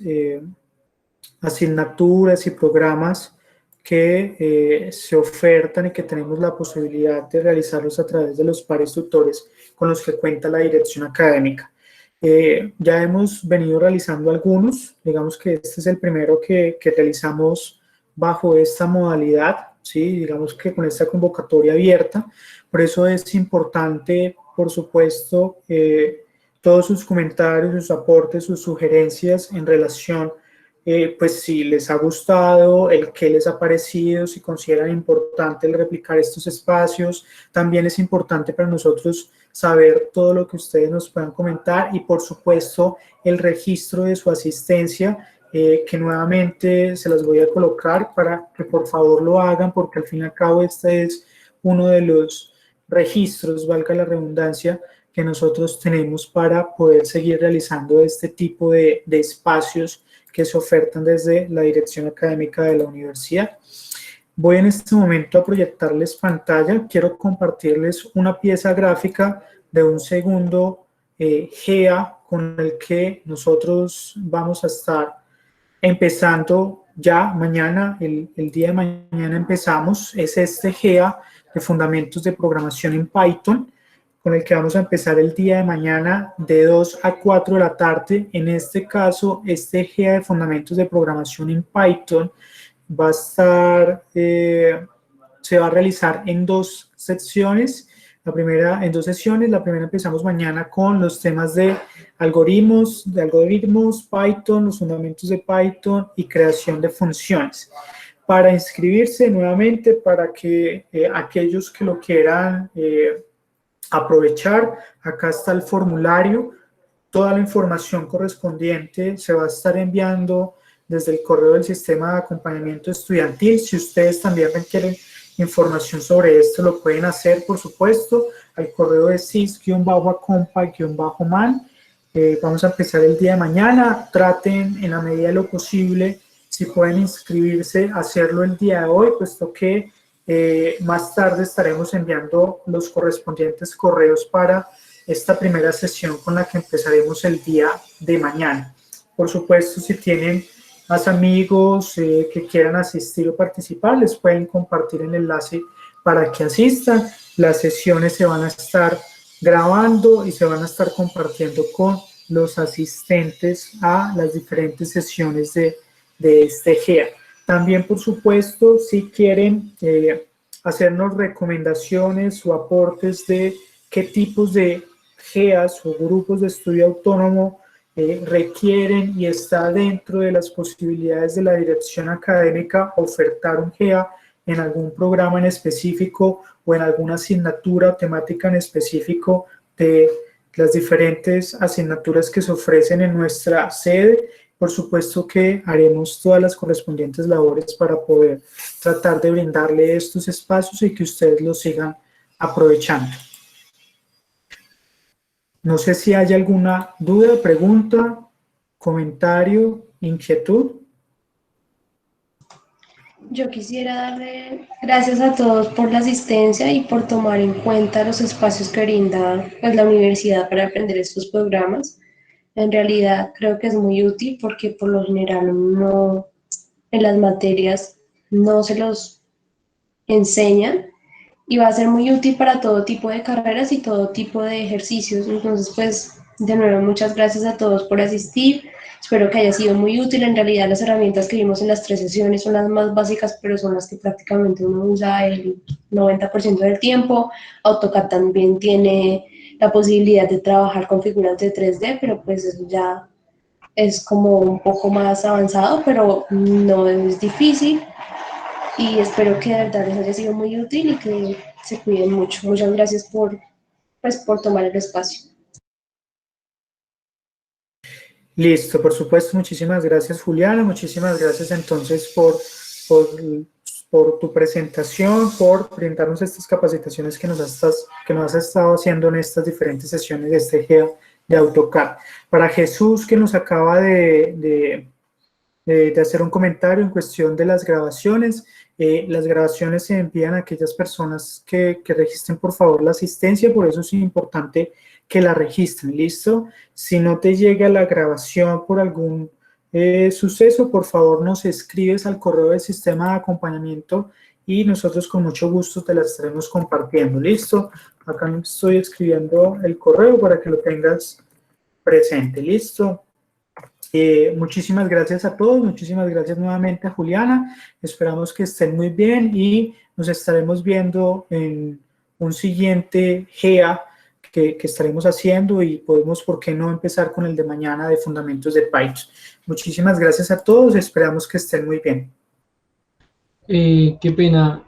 asignaturas y programas que se ofertan y que tenemos la posibilidad de realizarlos a través de los pares tutores con los que cuenta la dirección académica. Ya hemos venido realizando algunos, digamos que este es el primero que realizamos bajo esta modalidad, ¿sí? Digamos que con esta convocatoria abierta. Por eso es importante, por supuesto, todos sus comentarios, sus aportes, sus sugerencias en relación pues si les ha gustado, el qué les ha parecido, si consideran importante el replicar estos espacios. También es importante para nosotros saber todo lo que ustedes nos puedan comentar y por supuesto el registro de su asistencia, que nuevamente se las voy a colocar para que por favor lo hagan, porque al fin y al cabo este es uno de los registros, valga la redundancia, que nosotros tenemos para poder seguir realizando este tipo de espacios que se ofertan desde la dirección académica de la universidad. Voy en este momento a proyectarles pantalla. Quiero compartirles una pieza gráfica de un segundo GEA con el que nosotros vamos a estar empezando ya mañana, el día de mañana empezamos, es este GEA de Fundamentos de Programación en Python, con el que vamos a empezar el día de mañana de 2 a 4 de la tarde. En este caso, este GEA de Fundamentos de Programación en Python va a estar, se va a realizar en dos secciones. La primera, en dos sesiones. La primera empezamos mañana con los temas de algoritmos, Python, los fundamentos de Python y creación de funciones. Para inscribirse nuevamente, para que aquellos que lo quieran aprovechar, acá está el formulario. Toda la información correspondiente se va a estar enviando desde el correo del sistema de acompañamiento estudiantil. Si ustedes también requieren información sobre esto, lo pueden hacer, por supuesto, al correo de sys-acompa-man. Vamos a empezar el día de mañana. Traten en la medida de lo posible, si pueden inscribirse, hacerlo el día de hoy, puesto que más tarde estaremos enviando los correspondientes correos para esta primera sesión con la que empezaremos el día de mañana. Por supuesto, si tienen más amigos que quieran asistir o participar, les pueden compartir el enlace para que asistan. Las sesiones se van a estar grabando y se van a estar compartiendo con los asistentes a las diferentes sesiones de este GEA. También, por supuesto, si quieren hacernos recomendaciones o aportes de qué tipos de GEAs o grupos de estudio autónomo requieren y está dentro de las posibilidades de la dirección académica ofertar un GEA en algún programa en específico o en alguna asignatura o temática en específico de las diferentes asignaturas que se ofrecen en nuestra sede. Por supuesto que haremos todas las correspondientes labores para poder tratar de brindarle estos espacios y que ustedes los sigan aprovechando. No sé si hay alguna duda, pregunta, comentario, inquietud. Yo quisiera darle gracias a todos por la asistencia y por tomar en cuenta los espacios que brinda pues, la universidad para aprender estos programas. En realidad creo que es muy útil porque por lo general no, en las materias no se los enseñan y va a ser muy útil para todo tipo de carreras y todo tipo de ejercicios. Entonces, pues, de nuevo, muchas gracias a todos por asistir. Espero que haya sido muy útil. En realidad, las herramientas que vimos en las 3 sesiones son las más básicas, pero son las que prácticamente uno usa el 90% del tiempo. AutoCAD también tiene la posibilidad de trabajar con figuras de 3D, pero pues eso ya es como un poco más avanzado, pero no es difícil. Y espero que de verdad les haya sido muy útil y que se cuiden mucho. Muchas gracias por tomar el espacio. Listo, por supuesto. Muchísimas gracias, Juliana. Muchísimas gracias entonces por tu presentación, por brindarnos estas capacitaciones que nos has estado haciendo en estas diferentes sesiones de este GEA de AutoCAD. Para Jesús, que nos acaba de hacer un comentario en cuestión de las grabaciones se envían a aquellas personas que registren por favor la asistencia, por eso es importante que la registren, ¿listo? Si no te llega la grabación por algún suceso, por favor nos escribes al correo del sistema de acompañamiento y nosotros con mucho gusto te la estaremos compartiendo, ¿listo? Acá estoy escribiendo el correo para que lo tengas presente, ¿listo? Muchísimas gracias a todos, muchísimas gracias nuevamente a Juliana, esperamos que estén muy bien y nos estaremos viendo en un siguiente GEA que estaremos haciendo y podemos, ¿por qué no empezar con el de mañana de Fundamentos de Python? Muchísimas gracias a todos, esperamos que estén muy bien. Qué pena,